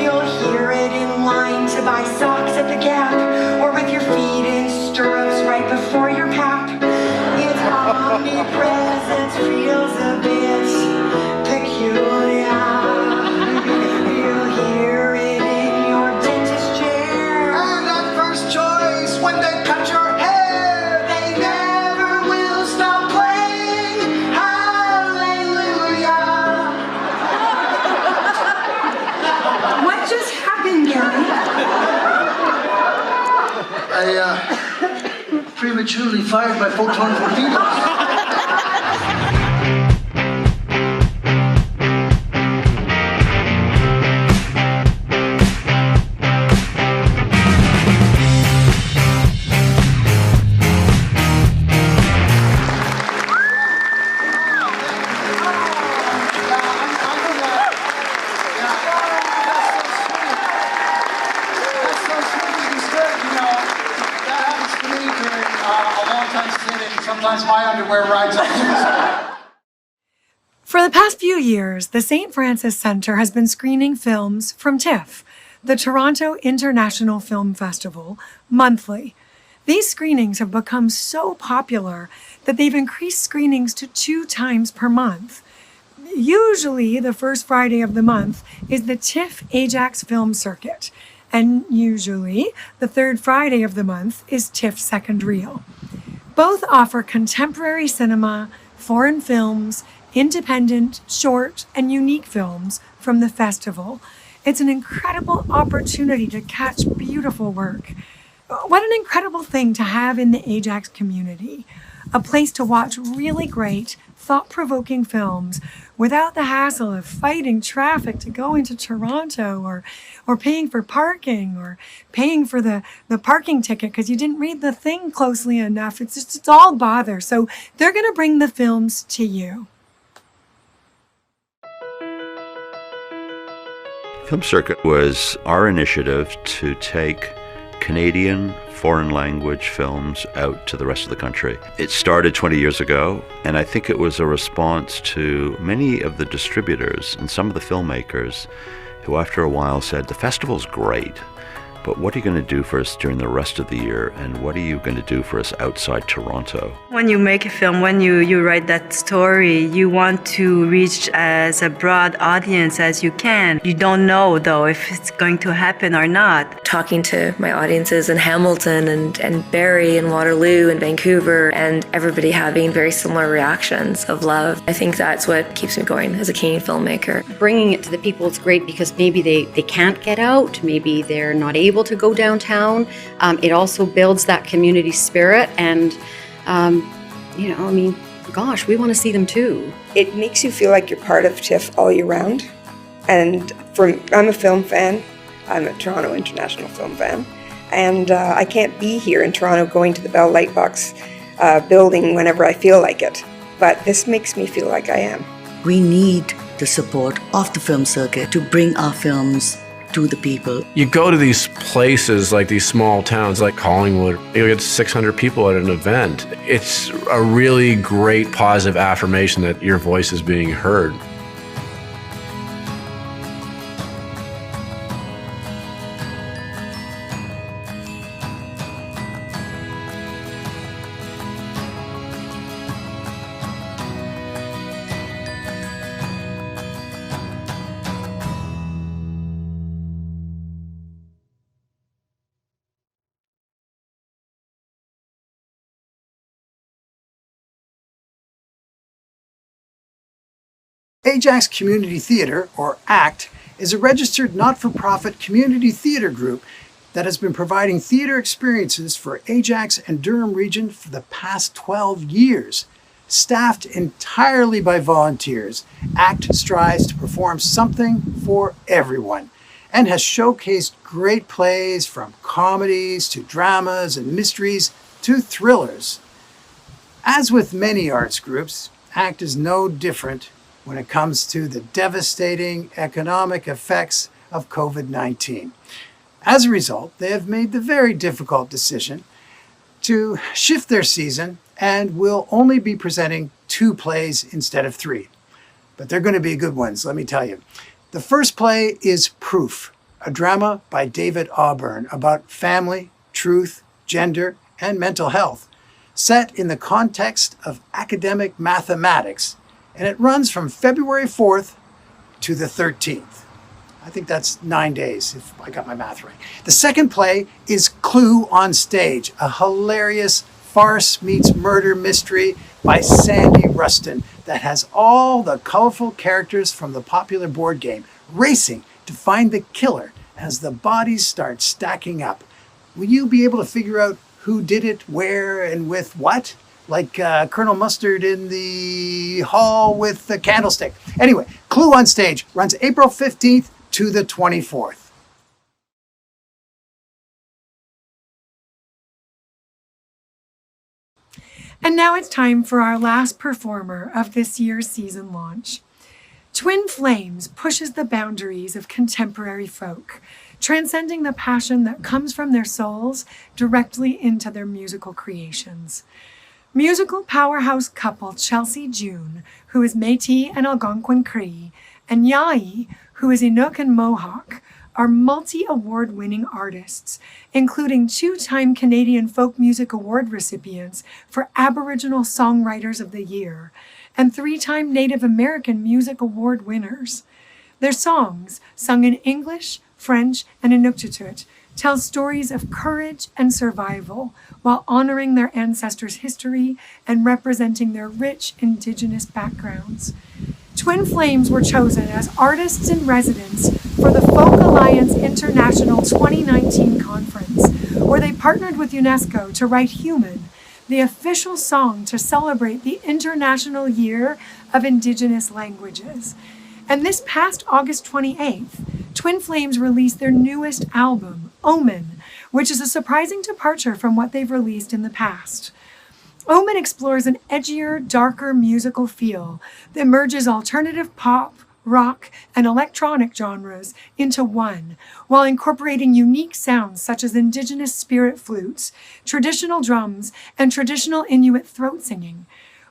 You'll hear it in line to buy socks at the Gap, or with your feet in stirrups right before your pap. Its omnipresence feels a bit peculiar. You'll hear it in your dentist chair.
And at first choice, when they cut your hair,
They never will stop playing Hallelujah. What just happened, Gary?
I prematurely fired my photon torpedoes. Sometimes my underwear rides up to the side.
For the past few years, the St. Francis Centre has been screening films from TIFF, the Toronto International Film Festival, monthly. These screenings have become so popular that they've increased screenings to 2 times per month. Usually, the first Friday of the month is the TIFF Ajax Film Circuit, and usually, the third Friday of the month is TIFF Second Reel. Both offer contemporary cinema, foreign films, independent, short, and unique films from the festival. It's an incredible opportunity to catch beautiful work. What an incredible thing to have in the Ajax community. A place to watch really great, thought-provoking films without the hassle of fighting traffic to go into Toronto or paying for parking or paying for the parking ticket because you didn't read the thing closely enough. It's all bother. So they're going to bring the films to you.
Film Circuit was our initiative to take Canadian foreign language films out to the rest of the country. It started 20 years ago, and I think it was a response to many of the distributors and some of the filmmakers who after a while said, the festival's great, but what are you going to do for us during the rest of the year, and what are you going to do for us outside Toronto?
When you make a film, when you write that story, you want to reach as a broad audience as you can. You don't know, though, if it's going to happen or not.
Talking to my audiences in Hamilton and Barrie and Waterloo and Vancouver, and everybody having very similar reactions of love. I think that's what keeps me going as a Canadian filmmaker.
Bringing it to the people is great because maybe they can't get out, maybe they're not able to go downtown. It also builds that community spirit and, gosh, we want to see them too.
It makes you feel like you're part of TIFF all year round. And I'm a film fan. I'm a Toronto International Film fan. And I can't be here in Toronto going to the Bell Lightbox building whenever I feel like it. But this makes me feel like I am.
We need the support of the film circuit to bring our films to the people.
You go to these places like these small towns like Collingwood, you get 600 people at an event. It's a really great positive affirmation that your voice is being heard.
Ajax Community Theatre, or ACT, is a registered not-for-profit community theatre group that has been providing theatre experiences for Ajax and Durham region for the past 12 years. Staffed entirely by volunteers, ACT strives to perform something for everyone. and has showcased great plays from comedies to dramas and mysteries to thrillers. As with many arts groups, ACT is no different when it comes to the devastating economic effects of COVID-19. As a result, they have made the very difficult decision to shift their season and will only be presenting 2 plays instead of 3. But they're going to be good ones, let me tell you. The first play is Proof, a drama by David Auburn about family, truth, gender, and mental health, set in the context of academic mathematics, and it runs from February 4th to the 13th. I think that's 9 days, if I got my math right. The second play is Clue on Stage, a hilarious farce meets murder mystery by Sandy Rustin that has all the colorful characters from the popular board game racing to find the killer as the bodies start stacking up. Will you be able to figure out who did it, where, and with what? Like Colonel Mustard in the hall with the candlestick. Anyway, Clue on Stage runs April 15th to the 24th.
And now it's time for our last performer of this year's season launch. Twin Flames pushes the boundaries of contemporary folk, transcending the passion that comes from their souls directly into their musical creations. Musical powerhouse couple Chelsea June, who is Métis and Algonquin Cree, and Yai, who is Inuk and Mohawk, are multi-award-winning artists, including 2-time Canadian Folk Music Award recipients for Aboriginal Songwriters of the Year, and 3-time Native American Music Award winners. Their songs, sung in English, French, and Inuktitut, tell stories of courage and survival while honoring their ancestors' history and representing their rich Indigenous backgrounds. Twin Flames were chosen as artists in residence for the Folk Alliance International 2019 conference, where they partnered with UNESCO to write Human, the official song to celebrate the International Year of Indigenous Languages. And this past August 28th, Twin Flames released their newest album, Omen, which is a surprising departure from what they've released in the past. Omen explores an edgier, darker musical feel that merges alternative pop, rock, and electronic genres into one, while incorporating unique sounds such as Indigenous spirit flutes, traditional drums, and traditional Inuit throat singing.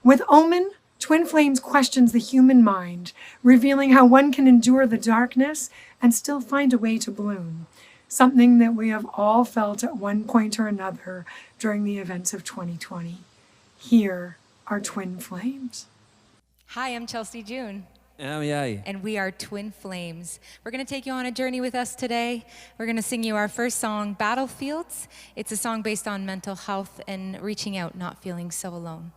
With Omen, Twin Flames questions the human mind, revealing how one can endure the darkness and still find a way to bloom, something that we have all felt at one point or another during the events of 2020. Here are Twin Flames.
Hi, I'm Chelsea June.
And I'm Yai.
And we are Twin Flames. We're going to take you on a journey with us today. We're going to sing you our first song, Battlefields. It's a song based on mental health and reaching out, not feeling so alone.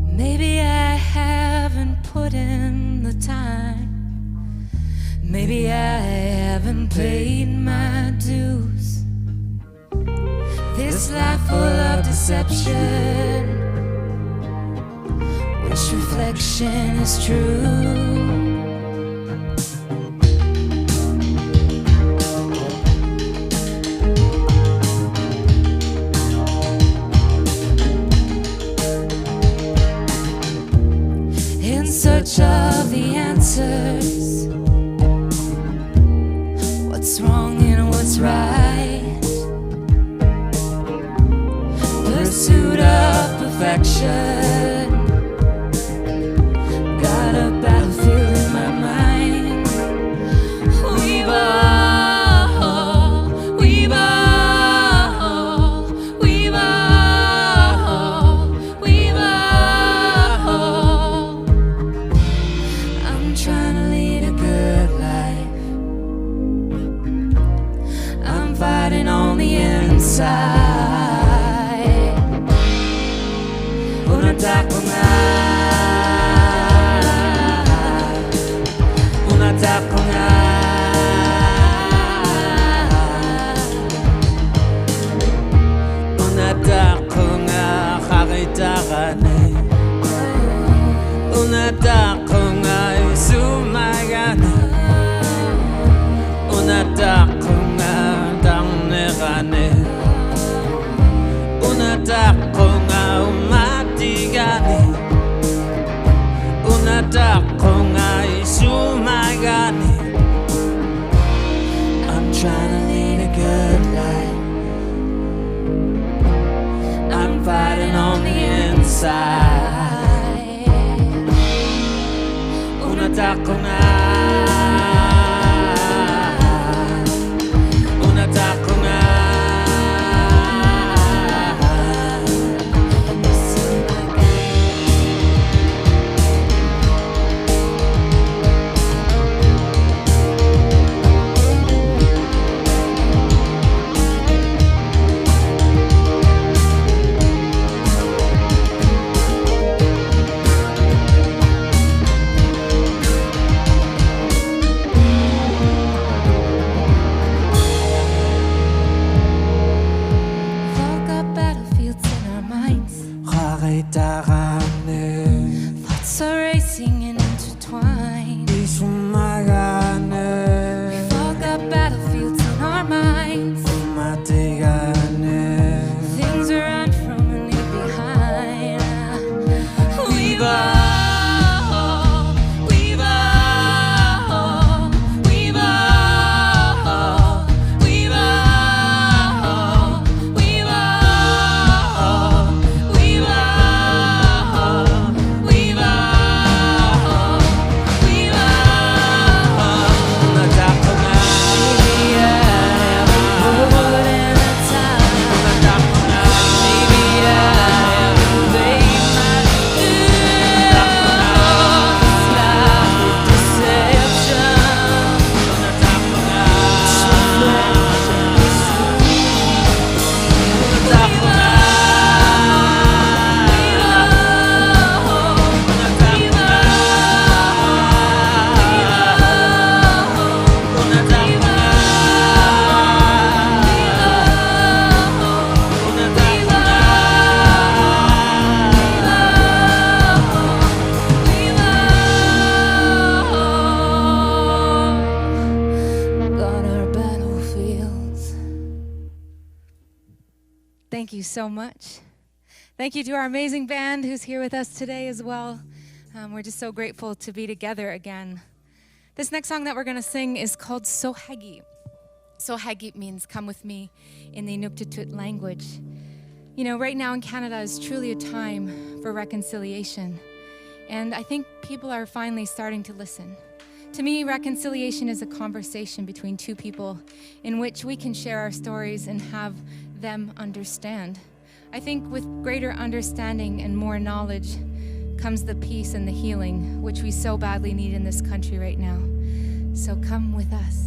Maybe I haven't put in the time. Maybe I haven't paid my dues. This life full of deception, which reflection is true? In search of the answers, what's wrong and what's right, pursuit of perfection, got a battlefield in my mind. We've all I'm trying to lead a good life. I'm fighting on the inside. Una taconga,
gani unataka nga umati gani unataka nga isuma gani. I'm trying to lead a good life. I'm fighting on the inside. Unataka nga unataka nga
Fog up battlefields in our minds. Thoughts are racing and intertwined. Fog up battlefields in our minds. Things we run from and leave behind. We've all, we've all, we've all, we've all, we've all, we've all, we've all, we've all. Unataka nga maybe I never put in the time. Unataka nga maybe I never paid my dues. This life is deception. Unataka nga it's reflection. Unataka nga got our battlefields. Thank you so much. Thank you to our amazing band who's here with us today as well. We're just so grateful to be together again. This next song that we're going to sing is called Sohagi. Sohagi means come with me in the Inuktitut language. You know, right now in Canada is truly a time for reconciliation. And I think people are finally starting to listen. To me, reconciliation is a conversation between two people in which we can share our stories and have them understand. I think with greater understanding and more knowledge comes the peace and the healing, which we so badly need in this country right now. So come with us.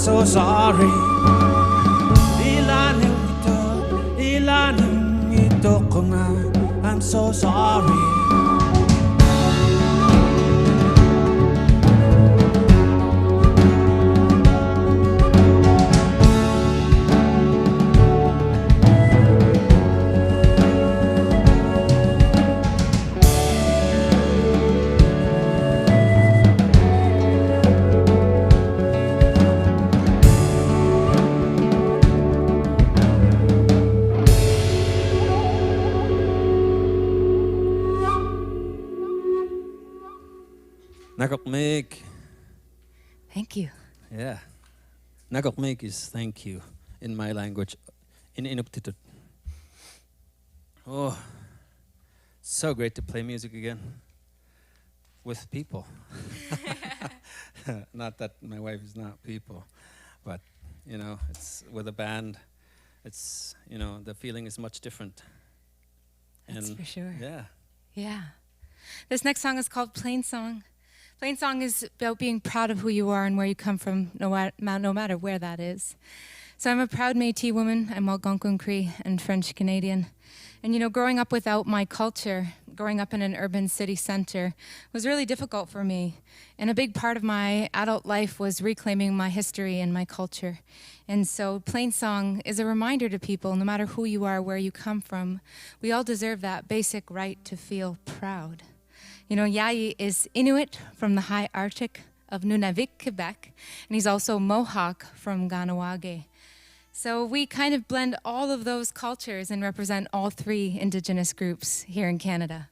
so sorry. Ilanong ito ko nga, I'm so sorry.
Nagokmek.
Thank you.
Yeah. Nagokmek is thank you in my language, in Inuktitut. Oh, so great to play music again with people. Not that my wife is not people, but, you know, it's with a band, it's, you know, the feeling is much different.
That's
And
for sure.
Yeah.
Yeah. This next song is called Plain Song. Plain Song is about being proud of who you are and where you come from, no matter where that is. So I'm a proud Métis woman. I'm Algonquin Cree and French Canadian. And you know, growing up without my culture, growing up in an urban city center, was really difficult for me. And a big part of my adult life was reclaiming my history and my culture. And so Plain Song is a reminder to people, no matter who you are, where you come from, we all deserve that basic right to feel proud. You know, Yayi is Inuit from the high Arctic of Nunavik, Quebec, and he's also Mohawk from Kahnawake. So we kind of blend all of those cultures and represent all three Indigenous groups here in Canada.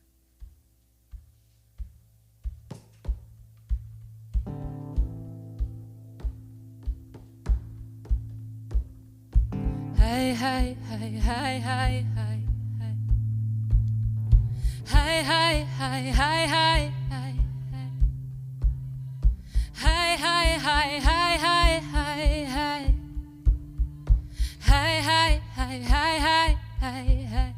Hi, hi, hi, hi, hi, hi. Hi, hi, hi, hi, hi, hi. Hi, hi, hi, hi, hi, hi, hi. Hi, hi, hi, hi, hi, hi, hi.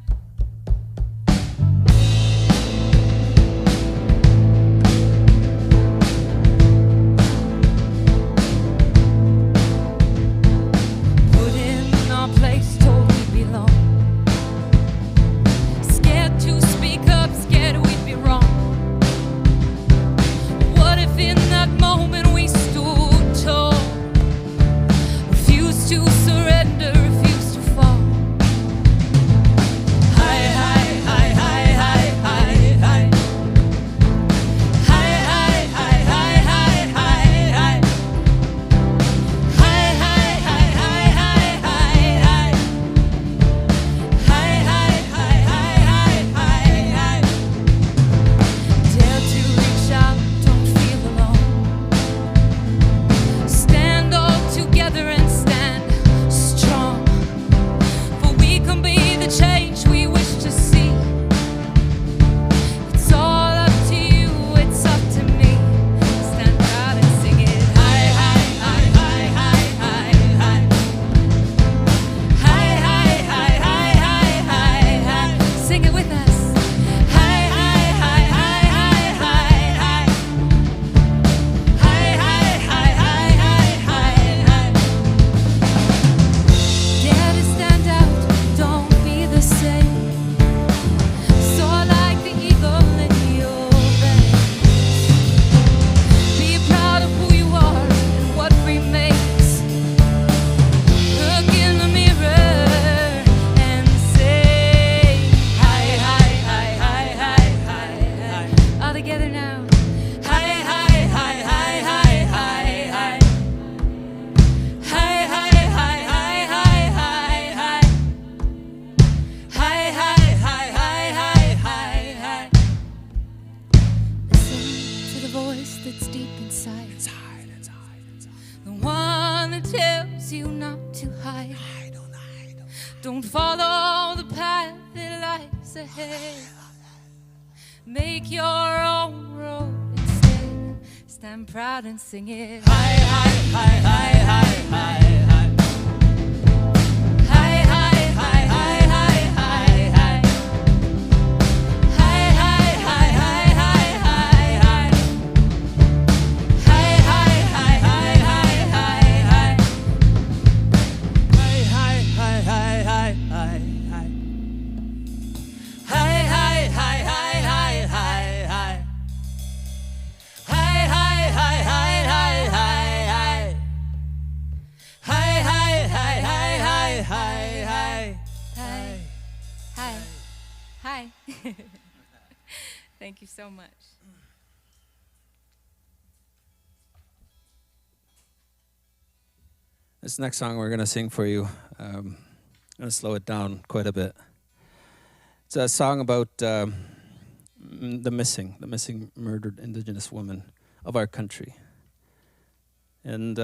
Put in our place, told we belong. Scared to speak up, scared we'd be wrong. What if in that moment we stood tall? Refused to surrender, refused to fall. Hi, hi, hi, hi, hi, hi, hi. Hi, hi, hi, hi, hi, hi, hi. Hi, hi, hi, hi, hi, hi, hi. Hi, hi, hi, hi, hi, hi, hi. Dare to reach out, don't feel alone. Stand all together and stand strong. For we can be the change we wish to see. It's all up to you, it's up to me. Stand proud and sing it. Hi, hi, hi, hi, hi, hi, hi. Hi, hi, hi, hi, hi, hi, hi. Sing it with us. Hi, hi, hi, hi, hi, hi, hi. Hi, hi, hi, hi, hi, hi, hi. Dare to stand out, don't be the same. Soar like the eagle in your veins. Be proud of who you are and what remains. Look in the mirror and say, hi, hi, hi, hi, hi, hi, hi. All together now. Hi, hi, hi, hi, hi, hi, hi. Hi, hi, hi, hi, hi, hi, hi. Hi, hi, hi, hi, hi, hi, hi. Listen to the voice that's deep inside. The one that tells you not to hide. Don't follow the path that lies ahead. Make your own road instead. Stand proud and sing it. Hi, hi, hi, hi, hi, hi, hi. Hi, hi, hi, hi, hi, hi, hi. Hi, hi, hi, hi, hi, hi, hi. Hi, hi, hi, hi, hi, hi, hi. Thank you so much.
This next song we're going to sing for you, I'm going to slow it down quite a bit. It's a song about the missing murdered Indigenous woman of our country. And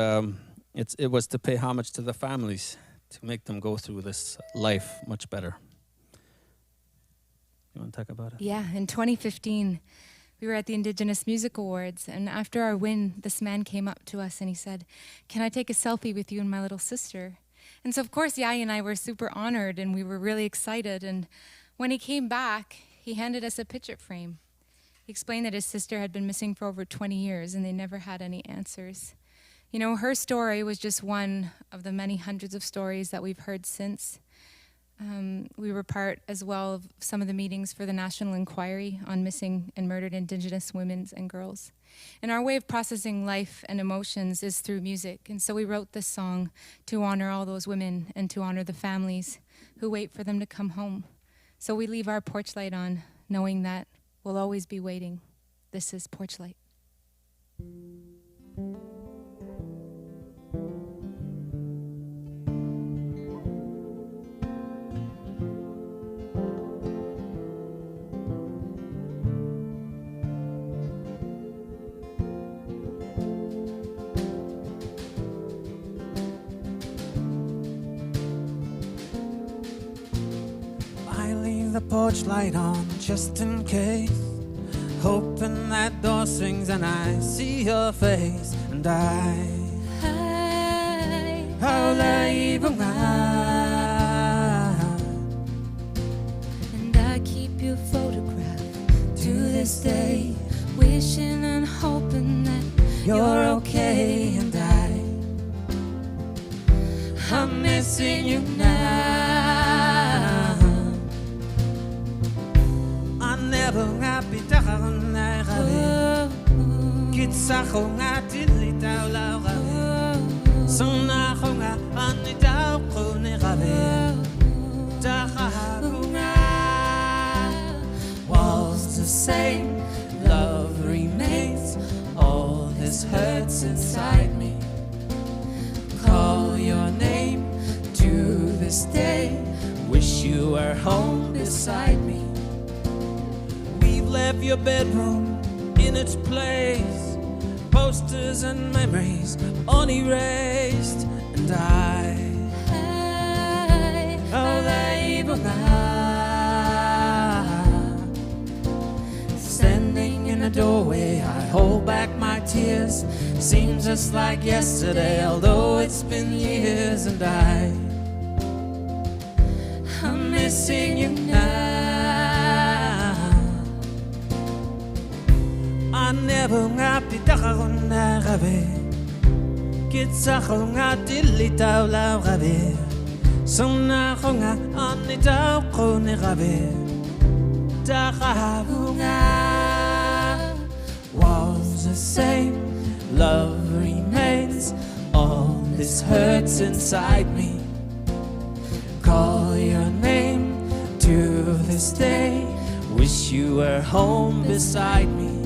it was to pay homage to the families, to make them go through this life much better. You want to talk about it?
Yeah, in 2015, we were at the Indigenous Music Awards, and after our win, this man came up to us and he said, "Can I take a selfie with you and my little sister?" And so, of course, Yaya and I were super honored, and we were really excited. And when he came back, he handed us a picture frame. He explained that his sister had been missing for over 20 years, and they never had any answers. You know, her story was just one of the many hundreds of stories that we've heard since. We were part as well of some of the meetings for the National Inquiry on Missing and Murdered Indigenous Women and Girls. And our way of processing life and emotions is through music. And so we wrote this song to honor all those women and to honor the families who wait for them to come home. So we leave our porch light on, knowing that we'll always be waiting. This is Porch Light.
The porch light on just in case, hoping that door swings and I see your face, and
and I keep your photograph to this day, wishing and hoping that you're okay, and I'm missing you now.
never happy daran na rabe kit sa khonga tilita la rabe sona khonga anita khone rabe ta khunga.
Walls the same, love remains, all this hurts inside me. Call your name to this day, wish you were home beside me.
Left your bedroom in its place, posters and memories unerased, and standing in the doorway, I hold back my tears. Seems just like yesterday, although it's been years, and I'm missing you now. I never happy daran na rabe kit sa khonga tilita la rabe sona khonga anita khone rabe ta khunga.
Walls the same, love remains, all this hurts inside me. Call your name to this day, wish you were home beside me.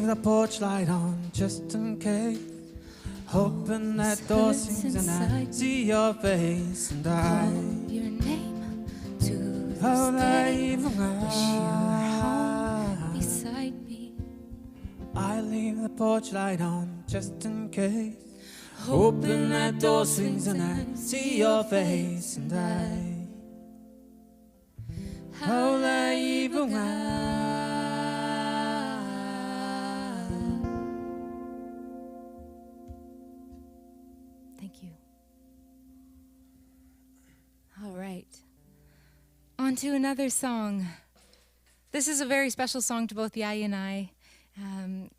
The porch light on just in case, hoping that door swings and I see your face, and
your name to this
day,
wish you were home beside me.
I leave the porch light on just in case, hoping that door swings and I see your face, and
Thank you. All right. On to another song. This is a very special song to both Yaya and I,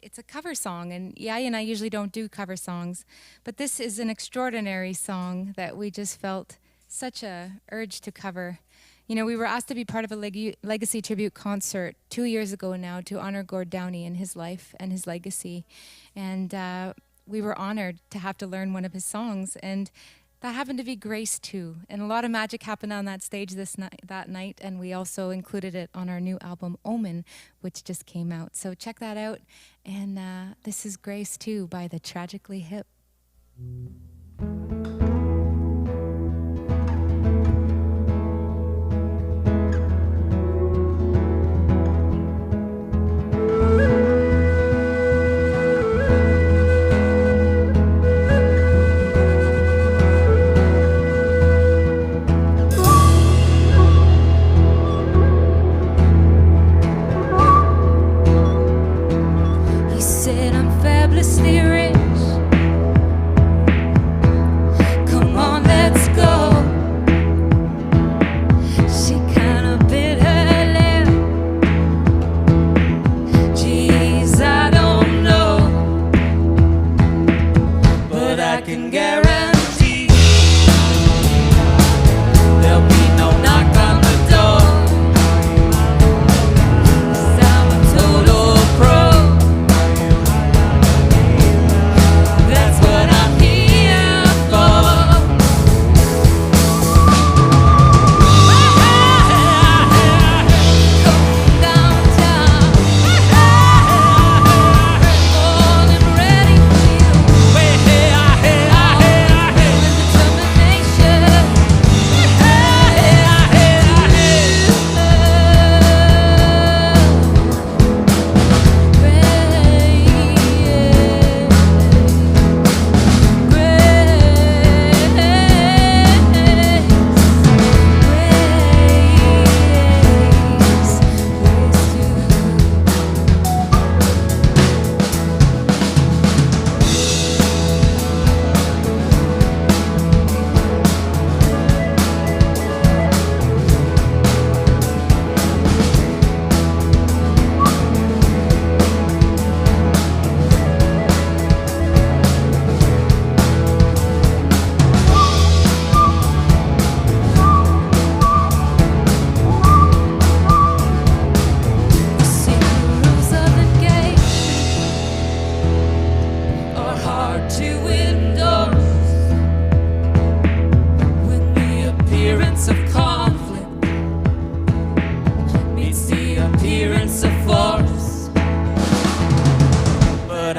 It's a cover song, and Yaya and I usually don't do cover songs, but this is an extraordinary song that we just felt such a urge to cover. You know, we were asked to be part of a legacy tribute concert 2 years ago now to honor Gord Downey and his life and his legacy, and we were honored to have to learn one of his songs, and that happened to be Grace too. And a lot of magic happened on that stage that night, and we also included it on our new album Omen, which just came out. So check that out. And this is Grace too by the Tragically Hip.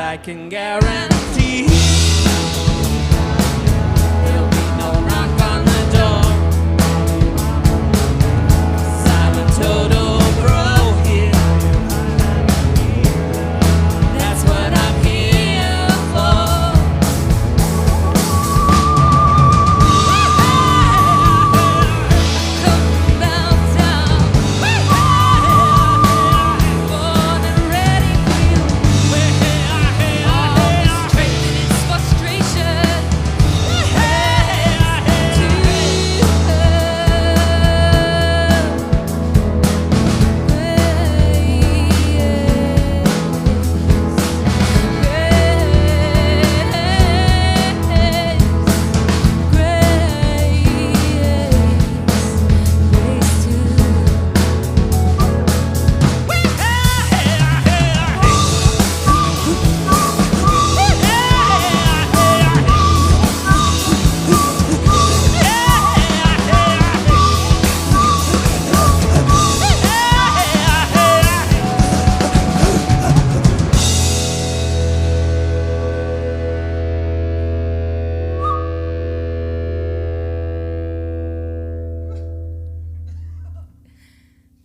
I can guarantee there'll be no knock on the door, 'cause I'm a total pro here. That's what I'm here for. Come downtown, born and ready for you.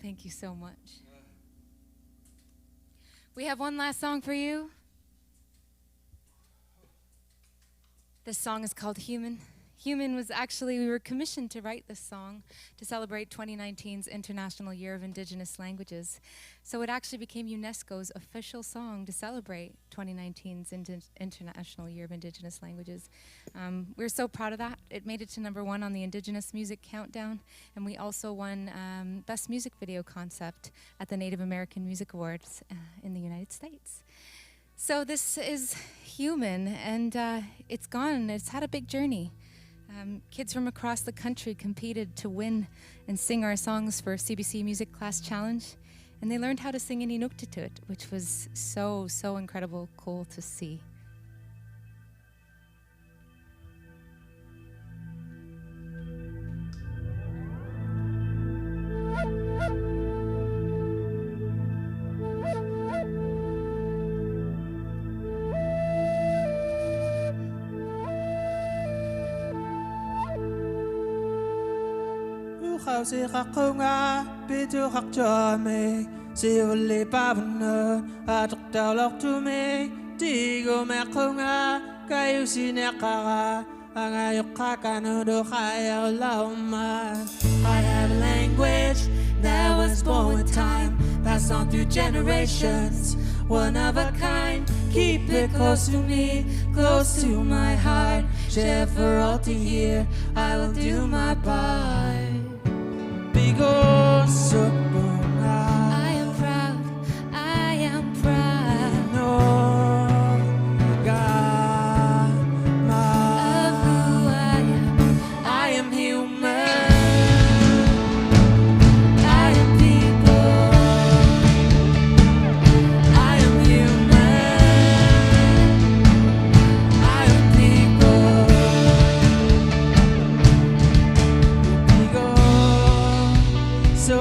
Thank you so much. We have one last song for you. This song is called Human. Human was actually, we were commissioned to write this song to celebrate 2019's International Year of Indigenous Languages. So it actually became UNESCO's official song to celebrate 2019's International Year of Indigenous Languages. We're so proud of that. It made it to #1 on the Indigenous Music Countdown, and we also won Best Music Video Concept at the Native American Music Awards in the United States. So this is Human, and it's gone. It's had a big journey. Kids from across the country competed to win and sing our songs for CBC Music Class Challenge, and they learned how to sing in Inuktitut, which was so incredible, cool to see.
Si kakunga bitu hak jame si uli pavana atuk dalok to me digo mekunga kayu sinekara angayuk kakanu do kaya lauma. I have a language that was born with time, passed on through generations, one of a kind. Keep it close to me, close to my heart. Share for all to hear, I will do my part. I am proud, I am proud of who I am. I am human, I am people, I am human, I am people. So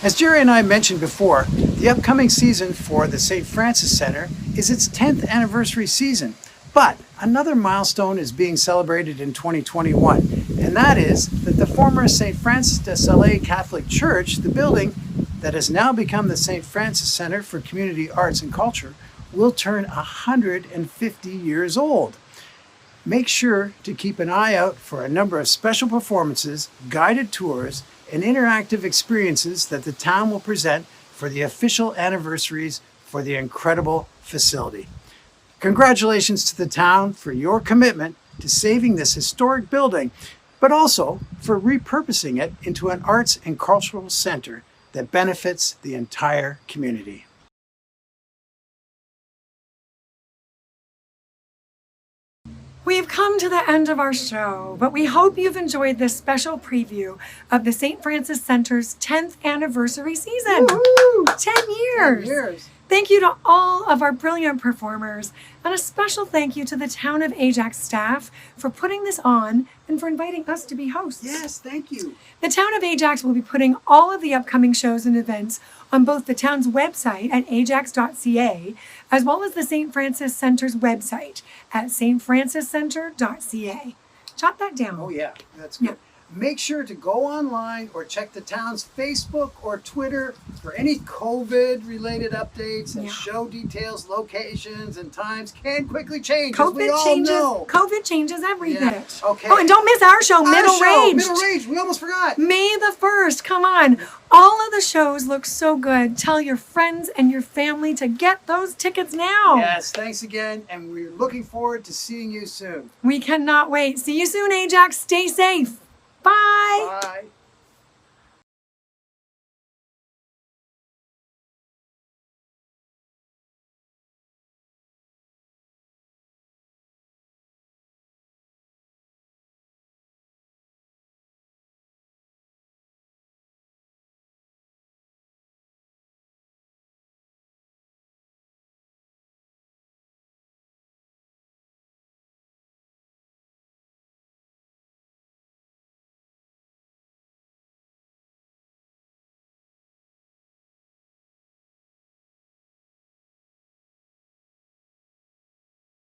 As Jerry and I mentioned before, the upcoming season for the St. Francis Center is its 10th anniversary season. But another milestone is being celebrated in 2021, and that is that the former St. Francis de Sales Catholic Church, the building that has now become the St. Francis Center for Community Arts and Culture, will turn 150 years old. Make sure to keep an eye out for a number of special performances, guided tours, and interactive experiences that the town will present for the official anniversaries for the incredible facility. Congratulations to the town for your commitment to saving this historic building, but also for repurposing it into an arts and cultural center that benefits the entire community.
We've come to the end of our show, but we hope you've enjoyed this special preview of the St. Francis Center's 10th anniversary season.
Woo-hoo!
10 years!
10 years.
Thank you to all of our brilliant performers, and a special thank you to the Town of Ajax staff for putting this on and for inviting us to be hosts.
Yes, thank you.
The Town of Ajax will be putting all of the upcoming shows and events on both the town's website at ajax.ca, as well as the St. Francis Center's website at stfranciscenter.ca. Jot that down.
Oh yeah, that's good.
Yeah.
Make sure to go online or check the town's Facebook or Twitter for any COVID-related updates and show details, locations, and times can quickly change, as we all know.
COVID changes everything.
Yeah. Okay.
Oh, and don't miss our show, Middle Range.
Middle Range, we almost forgot.
May the 1st, come on. All of the shows look so good. Tell your friends and your family to get those tickets now.
Yes, thanks again, and we're looking forward to seeing you soon.
We cannot wait. See you soon, Ajax. Stay safe. Bye.
Bye.